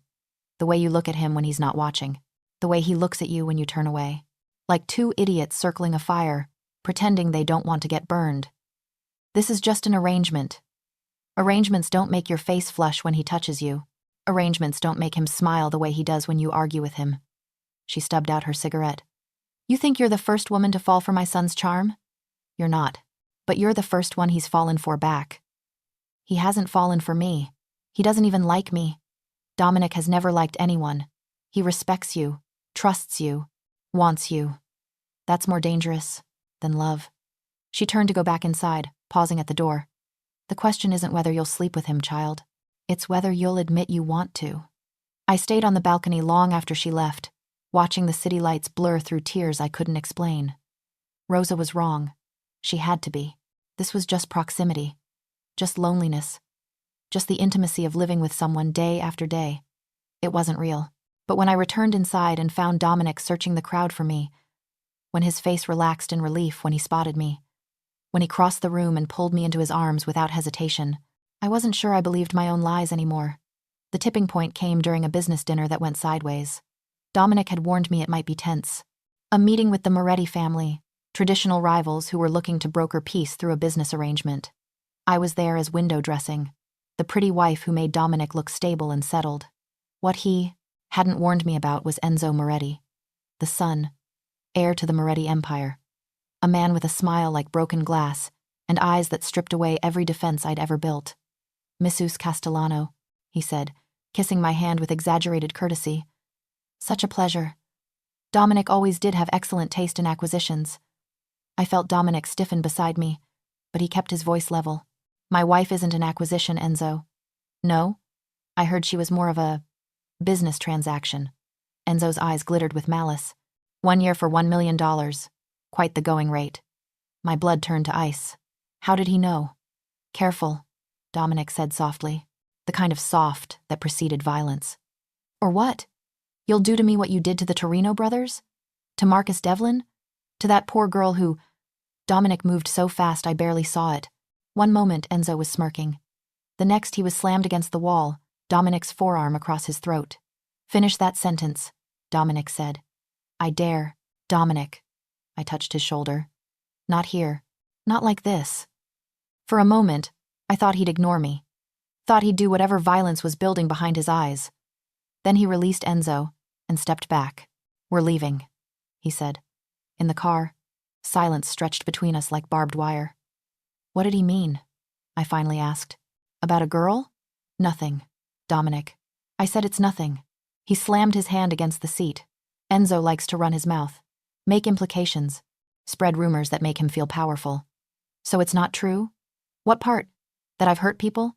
The way you look at him when he's not watching. The way he looks at you when you turn away. Like two idiots circling a fire, pretending they don't want to get burned. This is just an arrangement. Arrangements don't make your face flush when he touches you. Arrangements don't make him smile the way he does when you argue with him. She stubbed out her cigarette. You think you're the first woman to fall for my son's charm? You're not. But you're the first one he's fallen for back. He hasn't fallen for me. He doesn't even like me. Dominic has never liked anyone. He respects you, trusts you, wants you. That's more dangerous than love. She turned to go back inside, pausing at the door. The question isn't whether you'll sleep with him, child. It's whether you'll admit you want to. I stayed on the balcony long after she left, watching the city lights blur through tears I couldn't explain. Rosa was wrong. She had to be. This was just proximity. Just loneliness. Just the intimacy of living with someone day after day. It wasn't real. But when I returned inside and found Dominic searching the crowd for me, when his face relaxed in relief when he spotted me, when he crossed the room and pulled me into his arms without hesitation, I wasn't sure I believed my own lies anymore. The tipping point came during a business dinner that went sideways. Dominic had warned me it might be tense. A meeting with the Moretti family, traditional rivals who were looking to broker peace through a business arrangement. I was there as window dressing, the pretty wife who made Dominic look stable and settled. What he hadn't warned me about was Enzo Moretti, the son, heir to the Moretti empire. A man with a smile like broken glass and eyes that stripped away every defense I'd ever built. Mrs. Castellano, he said, kissing my hand with exaggerated courtesy. Such a pleasure. Dominic always did have excellent taste in acquisitions. I felt Dominic stiffen beside me, but he kept his voice level. My wife isn't an acquisition, Enzo. No? I heard she was more of a business transaction. Enzo's eyes glittered with malice. 1 year for $1 million. Quite the going rate. My blood turned to ice. How did he know? Careful, Dominic said softly. The kind of soft that preceded violence. Or what? You'll do to me what you did to the Torino brothers? To Marcus Devlin? To that poor girl who... Dominic moved so fast I barely saw it. One moment Enzo was smirking. The next he was slammed against the wall, Dominic's forearm across his throat. Finish that sentence, Dominic said. I dare, Dominic. I touched his shoulder. Not here. Not like this. For a moment, I thought he'd ignore me. Thought he'd do whatever violence was building behind his eyes. Then he released Enzo and stepped back. We're leaving, he said. In the car, silence stretched between us like barbed wire. What did he mean? I finally asked. About a girl? Nothing, Dominic. I said it's nothing. He slammed his hand against the seat. Enzo likes to run his mouth. Make implications. Spread rumors that make him feel powerful. So it's not true? What part? That I've hurt people?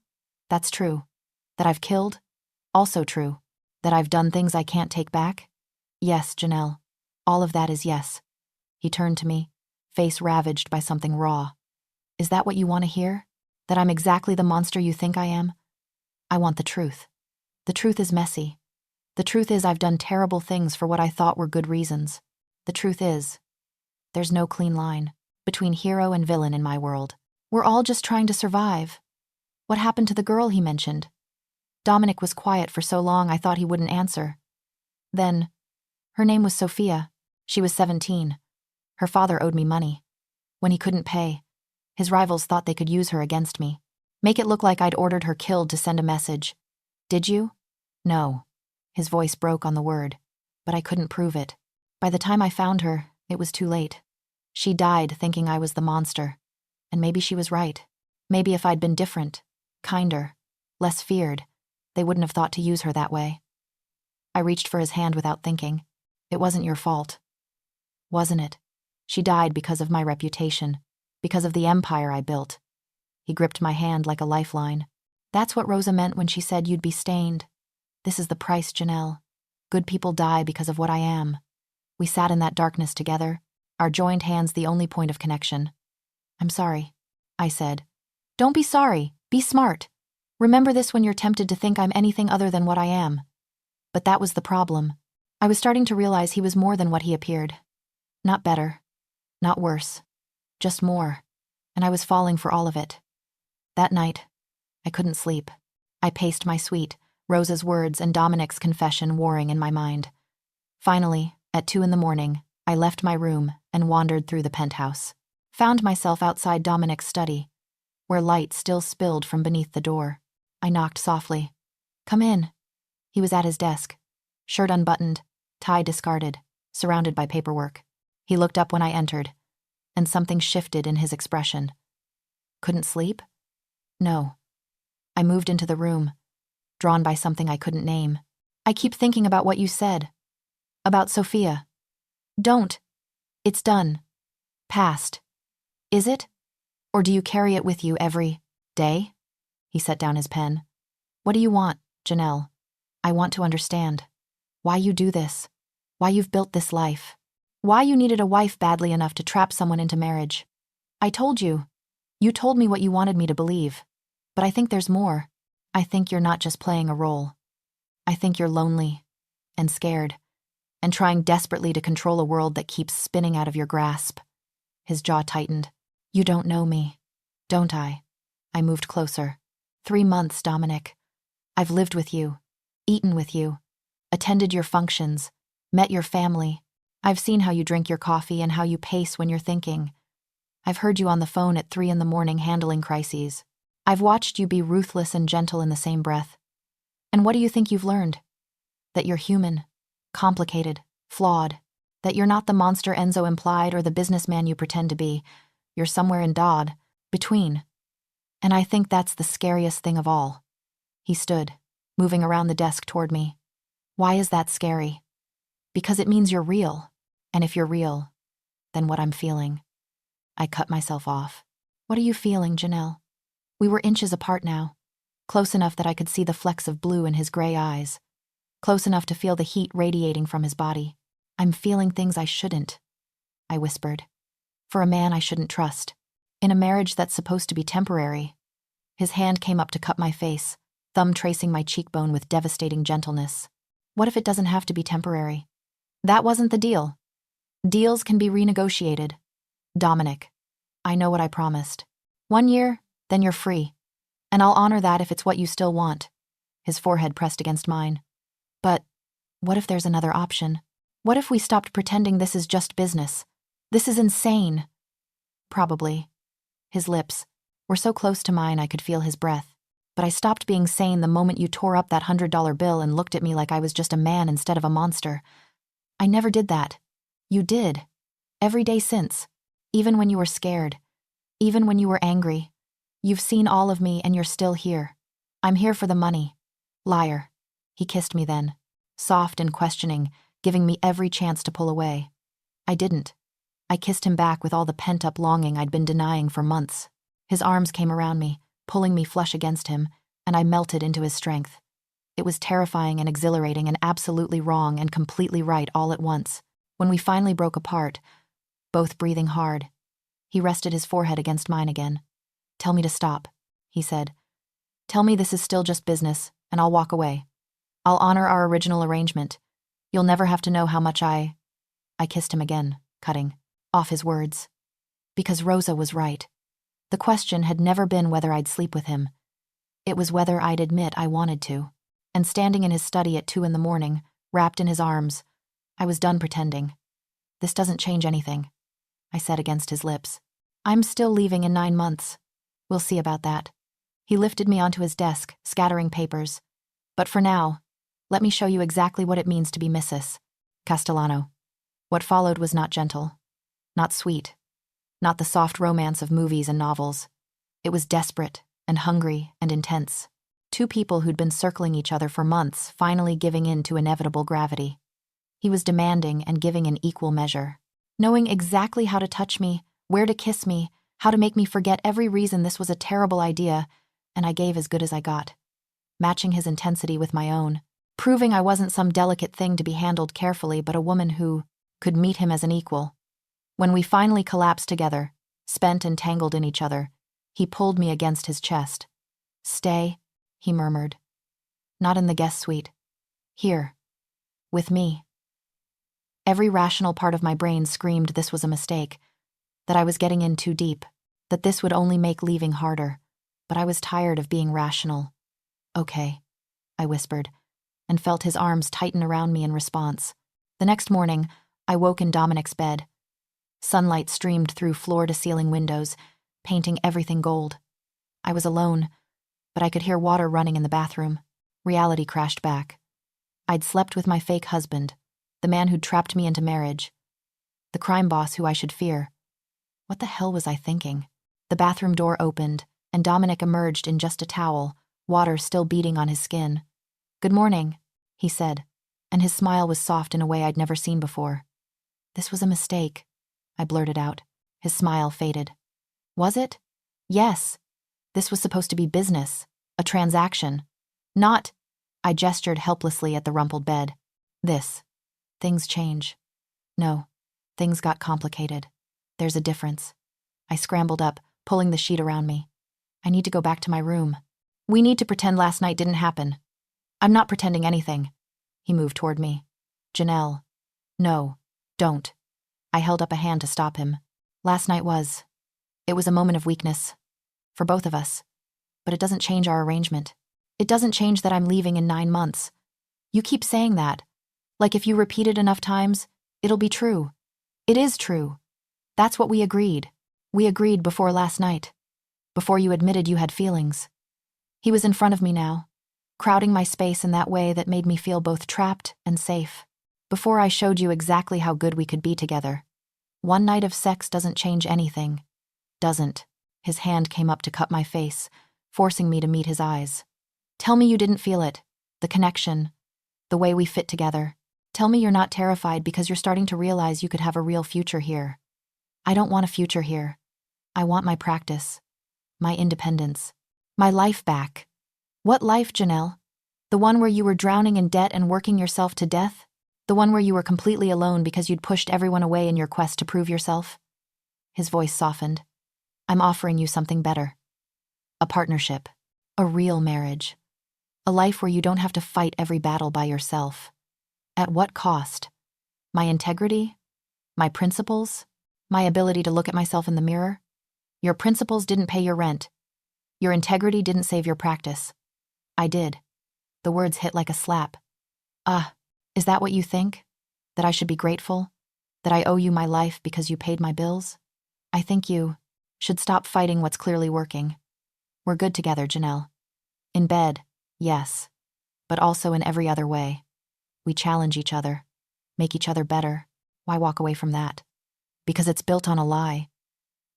That's true. That I've killed? Also true. That I've done things I can't take back? Yes, Janelle. All of that is yes. He turned to me, face ravaged by something raw. Is that what you want to hear? That I'm exactly the monster you think I am? I want the truth. The truth is messy. The truth is I've done terrible things for what I thought were good reasons. The truth is, there's no clean line between hero and villain in my world. We're all just trying to survive. What happened to the girl he mentioned? Dominic was quiet for so long I thought he wouldn't answer. Then, her name was Sophia. She was 17. Her father owed me money. When he couldn't pay, his rivals thought they could use her against me. Make it look like I'd ordered her killed to send a message. Did you? No. His voice broke on the word, but I couldn't prove it. By the time I found her, it was too late. She died thinking I was the monster. And maybe she was right. Maybe if I'd been different, kinder, less feared, they wouldn't have thought to use her that way. I reached for his hand without thinking. It wasn't your fault. Wasn't it? She died because of my reputation, because of the empire I built. He gripped my hand like a lifeline. That's what Rosa meant when she said you'd be stained. This is the price, Janelle. Good people die because of what I am. We sat in that darkness together, our joined hands the only point of connection. I'm sorry, I said. Don't be sorry. Be smart. Remember this when you're tempted to think I'm anything other than what I am. But that was the problem. I was starting to realize he was more than what he appeared. Not better. Not worse. Just more. And I was falling for all of it. That night, I couldn't sleep. I paced my suite, Rosa's words and Dominic's confession warring in my mind. Finally, at 2 a.m, I left my room and wandered through the penthouse. Found myself outside Dominic's study, where light still spilled from beneath the door. I knocked softly. Come in. He was at his desk, shirt unbuttoned, tie discarded, surrounded by paperwork. He looked up when I entered, and something shifted in his expression. Couldn't sleep? No. I moved into the room, drawn by something I couldn't name. I keep thinking about what you said. About Sophia. Don't. It's done. Past. Is it? Or do you carry it with you every day? He set down his pen. What do you want, Janelle? I want to understand. Why you do this. Why you've built this life. Why you needed a wife badly enough to trap someone into marriage. I told you. You told me what you wanted me to believe. But I think there's more. I think you're not just playing a role. I think you're lonely and scared and trying desperately to control a world that keeps spinning out of your grasp. His jaw tightened. You don't know me, don't I? I moved closer. 3 months, Dominic. I've lived with you, eaten with you, attended your functions, met your family. I've seen how you drink your coffee and how you pace when you're thinking. I've heard you on the phone at 3 a.m. handling crises. I've watched you be ruthless and gentle in the same breath. And what do you think you've learned? That you're human, complicated, flawed, that you're not the monster Enzo implied or the businessman you pretend to be. You're somewhere in Dodd, between. And I think that's the scariest thing of all. He stood, moving around the desk toward me. Why is that scary? Because it means you're real. And if you're real, then what I'm feeling. I cut myself off. What are you feeling, Janelle? We were inches apart now, close enough that I could see the flecks of blue in his gray eyes, close enough to feel the heat radiating from his body. I'm feeling things I shouldn't, I whispered. For a man I shouldn't trust. In a marriage that's supposed to be temporary. His hand came up to cup my face, thumb tracing my cheekbone with devastating gentleness. What if it doesn't have to be temporary? That wasn't the deal. Deals can be renegotiated. Dominic, I know what I promised. 1 year, then you're free. And I'll honor that if it's what you still want. His forehead pressed against mine. But what if there's another option? What if we stopped pretending this is just business? This is insane. Probably. His lips were so close to mine I could feel his breath. But I stopped being sane the moment you tore up that $100 bill and looked at me like I was just a man instead of a monster. I never did that. You did. Every day since. Even when you were scared. Even when you were angry. You've seen all of me and you're still here. I'm here for the money. Liar. He kissed me then, soft and questioning, giving me every chance to pull away. I didn't. I kissed him back with all the pent-up longing I'd been denying for months. His arms came around me, pulling me flush against him, and I melted into his strength. It was terrifying and exhilarating and absolutely wrong and completely right all at once. When we finally broke apart, both breathing hard, he rested his forehead against mine again. Tell me to stop, he said. Tell me this is still just business, and I'll walk away. I'll honor our original arrangement. You'll never have to know how much I kissed him again, cutting off his words. Because Rosa was right. The question had never been whether I'd sleep with him. It was whether I'd admit I wanted to. And standing in his study at 2 a.m, wrapped in his arms, I was done pretending. This doesn't change anything, I said against his lips. I'm still leaving in 9 months. We'll see about that. He lifted me onto his desk, scattering papers. But for now, let me show you exactly what it means to be Mrs. Castellano. What followed was not gentle, not sweet, not the soft romance of movies and novels. It was desperate and hungry and intense. 2 people who'd been circling each other for months finally giving in to inevitable gravity. He was demanding and giving in equal measure, knowing exactly how to touch me, where to kiss me, how to make me forget every reason this was a terrible idea, and I gave as good as I got, matching his intensity with my own, proving I wasn't some delicate thing to be handled carefully but a woman who could meet him as an equal. When we finally collapsed together, spent and tangled in each other, he pulled me against his chest. Stay, he murmured. Not in the guest suite. Here. With me. Every rational part of my brain screamed this was a mistake, that I was getting in too deep, that this would only make leaving harder, but I was tired of being rational. Okay, I whispered, and felt his arms tighten around me in response. The next morning, I woke in Dominic's bed. Sunlight streamed through floor-to-ceiling windows, painting everything gold. I was alone, but I could hear water running in the bathroom. Reality crashed back. I'd slept with my fake husband, the man who'd trapped me into marriage, the crime boss who I should fear. What the hell was I thinking? The bathroom door opened, and Dominic emerged in just a towel, water still beating on his skin. Good morning, he said, and his smile was soft in a way I'd never seen before. This was a mistake, I blurted out. His smile faded. Was it? Yes. This was supposed to be business, a transaction. Not. I gestured helplessly at the rumpled bed. This. Things change. No. Things got complicated. There's a difference. I scrambled up, pulling the sheet around me. I need to go back to my room. We need to pretend last night didn't happen. I'm not pretending anything. He moved toward me. Janelle. No. Don't. I held up a hand to stop him. Last night was. It was a moment of weakness. For both of us. But it doesn't change our arrangement. It doesn't change that I'm leaving in 9 months. You keep saying that. Like if you repeat it enough times, it'll be true. It is true. That's what we agreed. We agreed before last night. Before you admitted you had feelings. He was in front of me now, crowding my space in that way that made me feel both trapped and safe. Before I showed you exactly how good we could be together. One night of sex doesn't change anything. Doesn't. His hand came up to cup my face, forcing me to meet his eyes. Tell me you didn't feel it. The connection. The way we fit together. Tell me you're not terrified because you're starting to realize you could have a real future here. I don't want a future here. I want my practice. My independence. My life back. What life, Janelle? The one where you were drowning in debt and working yourself to death? The one where you were completely alone because you'd pushed everyone away in your quest to prove yourself? His voice softened. I'm offering you something better. A partnership. A real marriage. A life where you don't have to fight every battle by yourself. At what cost? My integrity? My principles? My ability to look at myself in the mirror? Your principles didn't pay your rent. Your integrity didn't save your practice. I did. The words hit like a slap. Is that what you think? That I should be grateful? That I owe you my life because you paid my bills? I think you should stop fighting what's clearly working. We're good together, Janelle. In bed, yes, but also in every other way. We challenge each other, make each other better. Why walk away from that? Because it's built on a lie.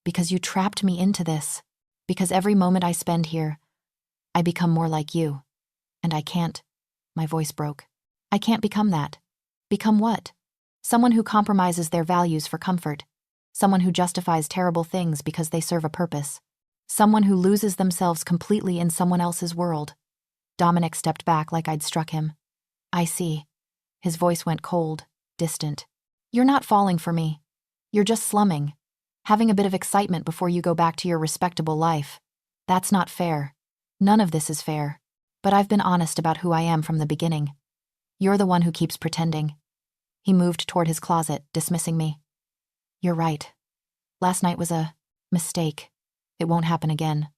Because you trapped me into this. Because every moment I spend here, I become more like you. And I can't. My voice broke. I can't become that. Become what? Someone who compromises their values for comfort. Someone who justifies terrible things because they serve a purpose. Someone who loses themselves completely in someone else's world. Dominic stepped back like I'd struck him. I see. His voice went cold, distant. You're not falling for me. You're just slumming. Having a bit of excitement before you go back to your respectable life. That's not fair. None of this is fair. But I've been honest about who I am from the beginning. You're the one who keeps pretending. He moved toward his closet, dismissing me. You're right. Last night was a mistake. It won't happen again.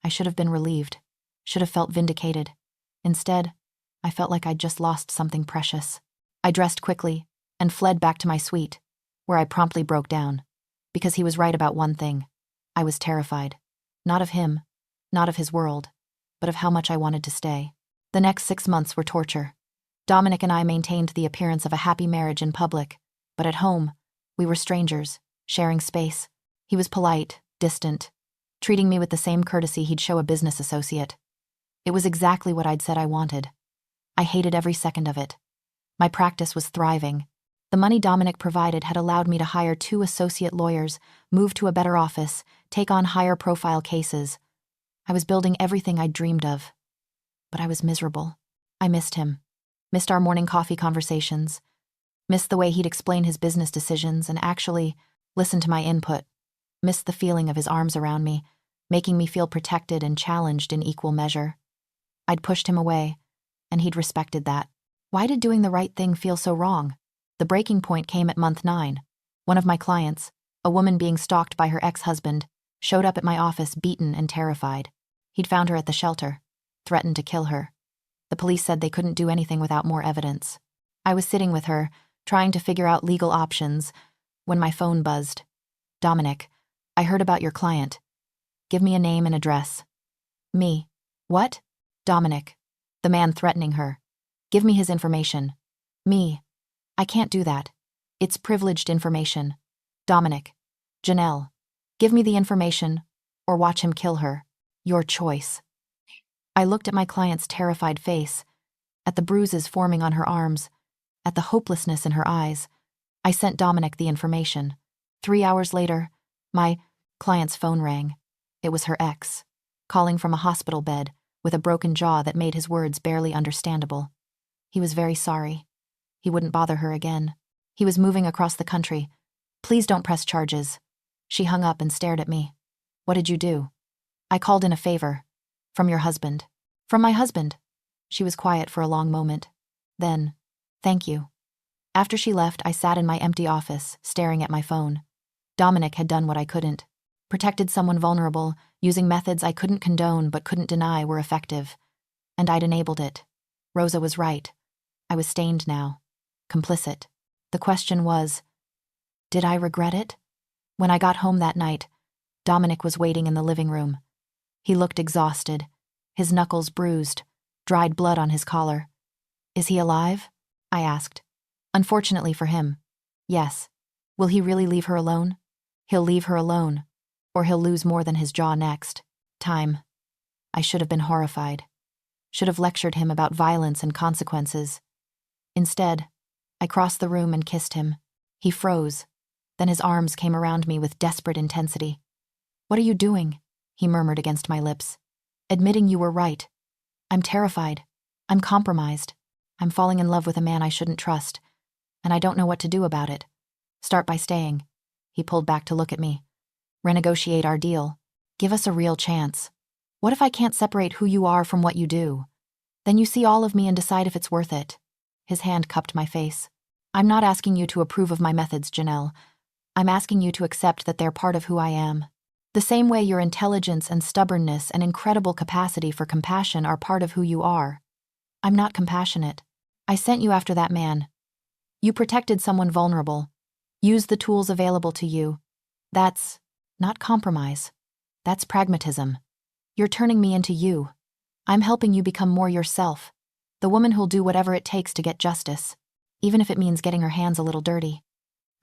I should have been relieved. Should have felt vindicated. Instead, I felt like I'd just lost something precious. I dressed quickly and fled back to my suite, where I promptly broke down. Because he was right about one thing. I was terrified. Not of him, not of his world, but of how much I wanted to stay. The next 6 months were torture. Dominic and I maintained the appearance of a happy marriage in public, but at home, we were strangers, sharing space. He was polite, distant, treating me with the same courtesy he'd show a business associate. It was exactly what I'd said I wanted. I hated every second of it. My practice was thriving. The money Dominic provided had allowed me to hire 2 associate lawyers, move to a better office, take on higher-profile cases. I was building everything I'd dreamed of. But I was miserable. I missed him. Missed our morning coffee conversations. Missed the way he'd explain his business decisions and actually listen to my input. Missed the feeling of his arms around me, making me feel protected and challenged in equal measure. I'd pushed him away, and he'd respected that. Why did doing the right thing feel so wrong? The breaking point came at month 9. One of my clients, a woman being stalked by her ex-husband, showed up at my office beaten and terrified. He'd found her at the shelter, threatened to kill her. The police said they couldn't do anything without more evidence. I was sitting with her, trying to figure out legal options, when my phone buzzed. Dominic, I heard about your client. Give me a name and address. Me. What? Dominic. The man threatening her. Give me his information. Me. I can't do that. It's privileged information. Dominic. Janelle. Give me the information, or watch him kill her. Your choice. I looked at my client's terrified face, at the bruises forming on her arms, at the hopelessness in her eyes. I sent Dominic the information. 3 hours later, my client's phone rang. It was her ex, calling from a hospital bed, with a broken jaw that made his words barely understandable. He was very sorry. He wouldn't bother her again. He was moving across the country. Please don't press charges. She hung up and stared at me. What did you do? I called in a favor. From your husband. From my husband. She was quiet for a long moment. Then, thank you. After she left, I sat in my empty office, staring at my phone. Dominic had done what I couldn't. Protected someone vulnerable, using methods I couldn't condone but couldn't deny were effective. And I'd enabled it. Rosa was right. I was stained now. Complicit. The question was, did I regret it? When I got home that night, Dominic was waiting in the living room. He looked exhausted, his knuckles bruised, dried blood on his collar. Is he alive? I asked. Unfortunately for him, yes. Will he really leave her alone? He'll leave her alone, or he'll lose more than his jaw next. Time. I should have been horrified. Should have lectured him about violence and consequences. Instead, I crossed the room and kissed him. He froze. Then his arms came around me with desperate intensity. What are you doing? He murmured against my lips. Admitting you were right. I'm terrified. I'm compromised. I'm falling in love with a man I shouldn't trust, and I don't know what to do about it. Start by staying. He pulled back to look at me. Renegotiate our deal. Give us a real chance. What if I can't separate who you are from what you do? Then you see all of me and decide if it's worth it. His hand cupped my face. I'm not asking you to approve of my methods, Janelle. I'm asking you to accept that they're part of who I am. The same way your intelligence and stubbornness and incredible capacity for compassion are part of who you are. I'm not compassionate. I sent you after that man. You protected someone vulnerable. Used the tools available to you. That's not compromise. That's pragmatism. You're turning me into you. I'm helping you become more yourself. The woman who'll do whatever it takes to get justice, even if it means getting her hands a little dirty.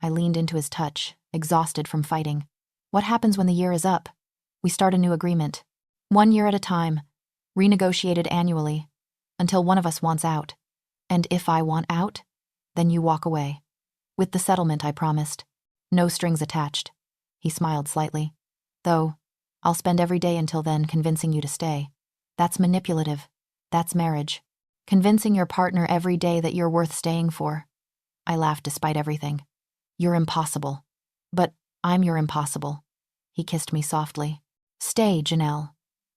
I leaned into his touch, exhausted from fighting. What happens when the year is up? We start a new agreement. 1 year at a time, renegotiated annually, until one of us wants out. And if I want out, then you walk away. With the settlement, I promised. No strings attached. He smiled slightly. Though, I'll spend every day until then convincing you to stay. That's manipulative. That's marriage. Convincing your partner every day that you're worth staying for. I laughed despite everything. You're impossible. But I'm your impossible. He kissed me softly. Stay, Janelle.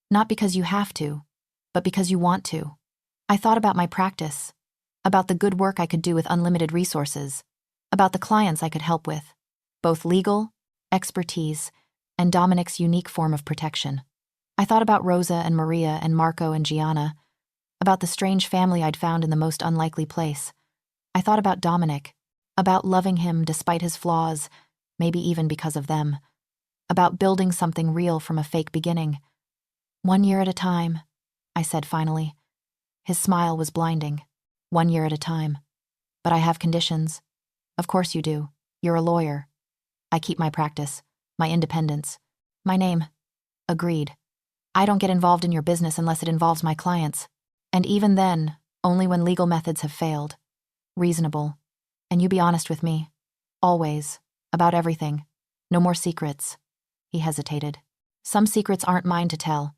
Not because you have to, but because you want to. I thought about my practice, about the good work I could do with unlimited resources, about the clients I could help with, both legal, expertise, and Dominic's unique form of protection. I thought about Rosa and Maria and Marco and Gianna, about the strange family I'd found in the most unlikely place. I thought about Dominic, about loving him despite his flaws, maybe even because of them, about building something real from a fake beginning. 1 year at a time, I said finally. His smile was blinding. 1 year at a time. But I have conditions. Of course you do. You're a lawyer. I keep my practice, my independence, my name. Agreed. I don't get involved in your business unless it involves my clients. And even then, only when legal methods have failed. Reasonable. And you be honest with me. Always. About everything. No more secrets. He hesitated. Some secrets aren't mine to tell.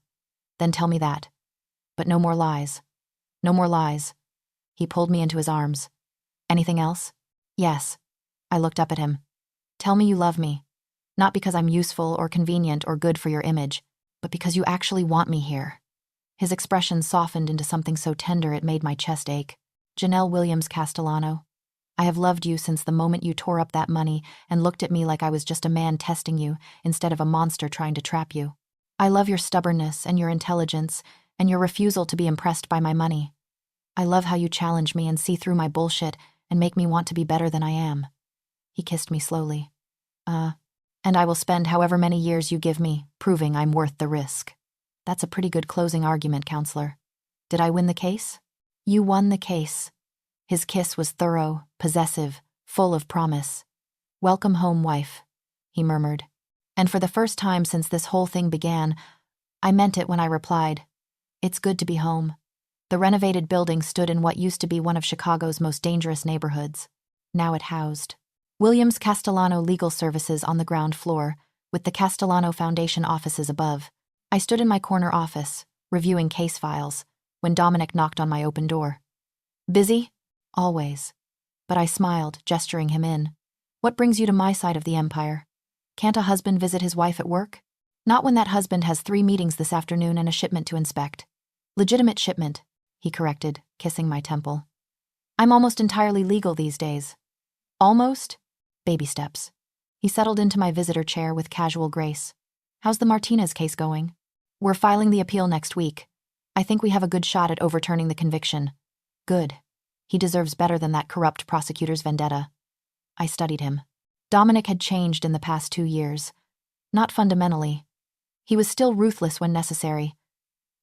Then tell me that. But no more lies. No more lies. He pulled me into his arms. Anything else? Yes. I looked up at him. Tell me you love me. Not because I'm useful or convenient or good for your image, but because you actually want me here. His expression softened into something so tender it made my chest ache. Janelle Williams Castellano. I have loved you since the moment you tore up that money and looked at me like I was just a man testing you instead of a monster trying to trap you. I love your stubbornness and your intelligence and your refusal to be impressed by my money. I love how you challenge me and see through my bullshit and make me want to be better than I am. He kissed me slowly. And I will spend however many years you give me proving I'm worth the risk. That's a pretty good closing argument, counselor. Did I win the case? You won the case. His kiss was thorough, possessive, full of promise. Welcome home, wife, he murmured. And for the first time since this whole thing began, I meant it when I replied, it's good to be home. The renovated building stood in what used to be one of Chicago's most dangerous neighborhoods. Now it housed Williams Castellano Legal Services on the ground floor, with the Castellano Foundation offices above. I stood in my corner office, reviewing case files, when Dominic knocked on my open door. Busy? Always. But I smiled, gesturing him in. What brings you to my side of the empire? Can't a husband visit his wife at work? Not when that husband has 3 meetings this afternoon and a shipment to inspect. Legitimate shipment, he corrected, kissing my temple. I'm almost entirely legal these days. Almost? Baby steps. He settled into my visitor chair with casual grace. How's the Martinez case going? We're filing the appeal next week. I think we have a good shot at overturning the conviction. Good. He deserves better than that corrupt prosecutor's vendetta. I studied him. Dominic had changed in the past 2 years. Not fundamentally. He was still ruthless when necessary.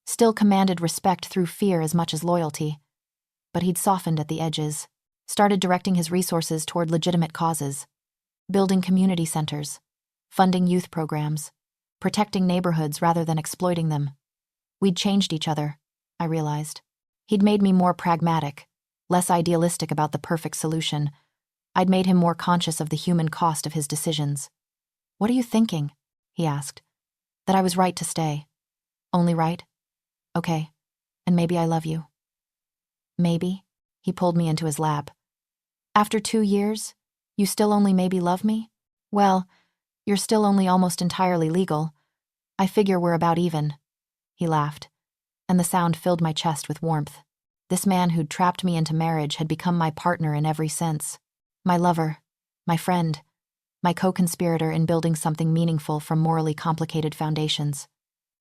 Still commanded respect through fear as much as loyalty. But he'd softened at the edges, started directing his resources toward legitimate causes. Building community centers, funding youth programs, protecting neighborhoods rather than exploiting them. We'd changed each other, I realized. He'd made me more pragmatic, less idealistic about the perfect solution. I'd made him more conscious of the human cost of his decisions. What are you thinking? He asked. That I was right to stay. Only right? Okay. And maybe I love you. Maybe? He pulled me into his lap. After 2 years, you still only maybe love me? Well, you're still only almost entirely legal. I figure we're about even. He laughed, and the sound filled my chest with warmth. This man who'd trapped me into marriage had become my partner in every sense. My lover, my friend, my co-conspirator in building something meaningful from morally complicated foundations.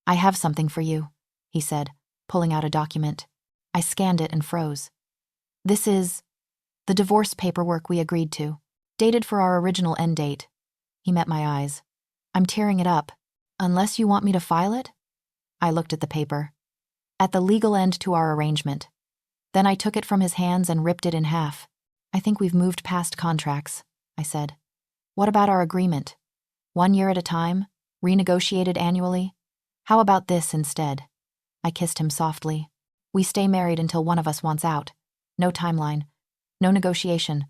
I have something for you, he said, pulling out a document. I scanned it and froze. This is the divorce paperwork we agreed to, dated for our original end date. He met my eyes. I'm tearing it up. Unless you want me to file it? I looked at the paper. At the legal end to our arrangement. Then I took it from his hands and ripped it in half. I think we've moved past contracts, I said. What about our agreement? 1 year at a time? Renegotiated annually? How about this instead? I kissed him softly. We stay married until one of us wants out. No timeline. No negotiation.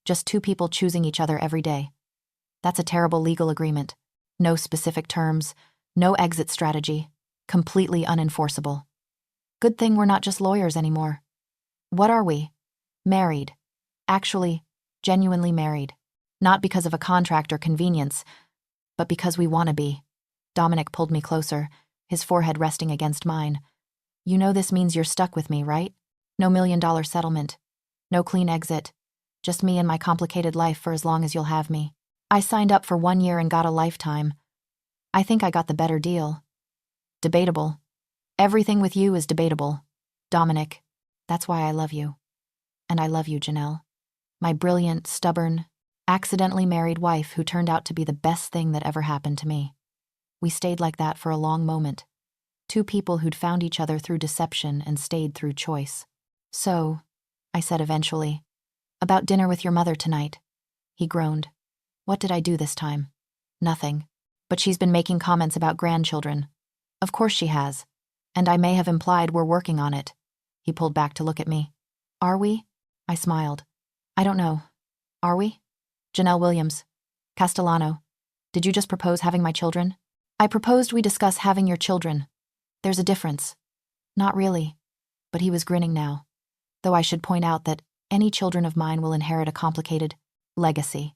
Just 2 people choosing each other every day. That's a terrible legal agreement. No specific terms. No exit strategy. Completely unenforceable. Good thing we're not just lawyers anymore. What are we? Married. Actually, genuinely married. Not because of a contract or convenience, but because we want to be. Dominic pulled me closer, his forehead resting against mine. You know this means you're stuck with me, right? No $1 million settlement. No clean exit. Just me and my complicated life for as long as you'll have me. I signed up for 1 year and got a lifetime. I think I got the better deal. Debatable. Everything with you is debatable. Dominic, that's why I love you. And I love you, Janelle. My brilliant, stubborn, accidentally married wife who turned out to be the best thing that ever happened to me. We stayed like that for a long moment. 2 people who'd found each other through deception and stayed through choice. So, I said eventually, about dinner with your mother tonight. He groaned. What did I do this time? Nothing. But she's been making comments about grandchildren. Of course she has. And I may have implied we're working on it. He pulled back to look at me. Are we? I smiled. I don't know. Are we? Janelle Williams. Castellano. Did you just propose having my children? I proposed we discuss having your children. There's a difference. Not really. But he was grinning now. Though I should point out that any children of mine will inherit a complicated legacy.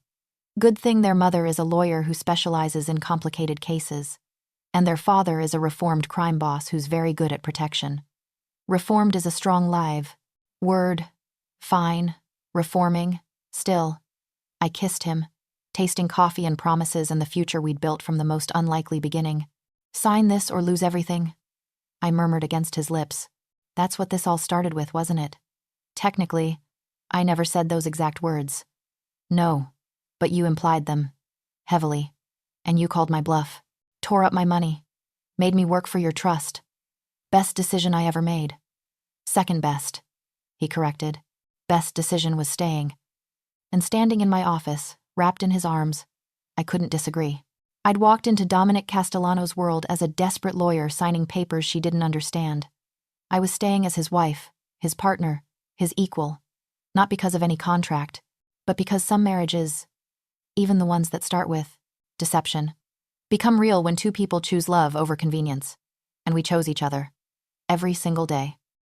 Good thing their mother is a lawyer who specializes in complicated cases, and their father is a reformed crime boss who's very good at protection. Reformed is a strong live word. Fine. Reforming. Still. I kissed him, tasting coffee and promises and the future we'd built from the most unlikely beginning. Sign this or lose everything. I murmured against his lips. That's what this all started with, wasn't it? Technically, I never said those exact words. No, but you implied them. Heavily. And you called my bluff. Tore up my money. Made me work for your trust. Best decision I ever made. Second best, he corrected. Best decision was staying. And standing in my office, wrapped in his arms, I couldn't disagree. I'd walked into Dominic Castellano's world as a desperate lawyer signing papers she didn't understand. I was staying as his wife, his partner, his equal, not because of any contract, but because some marriages, even the ones that start with deception, become real when 2 people choose love over convenience. And we chose each other. every single day.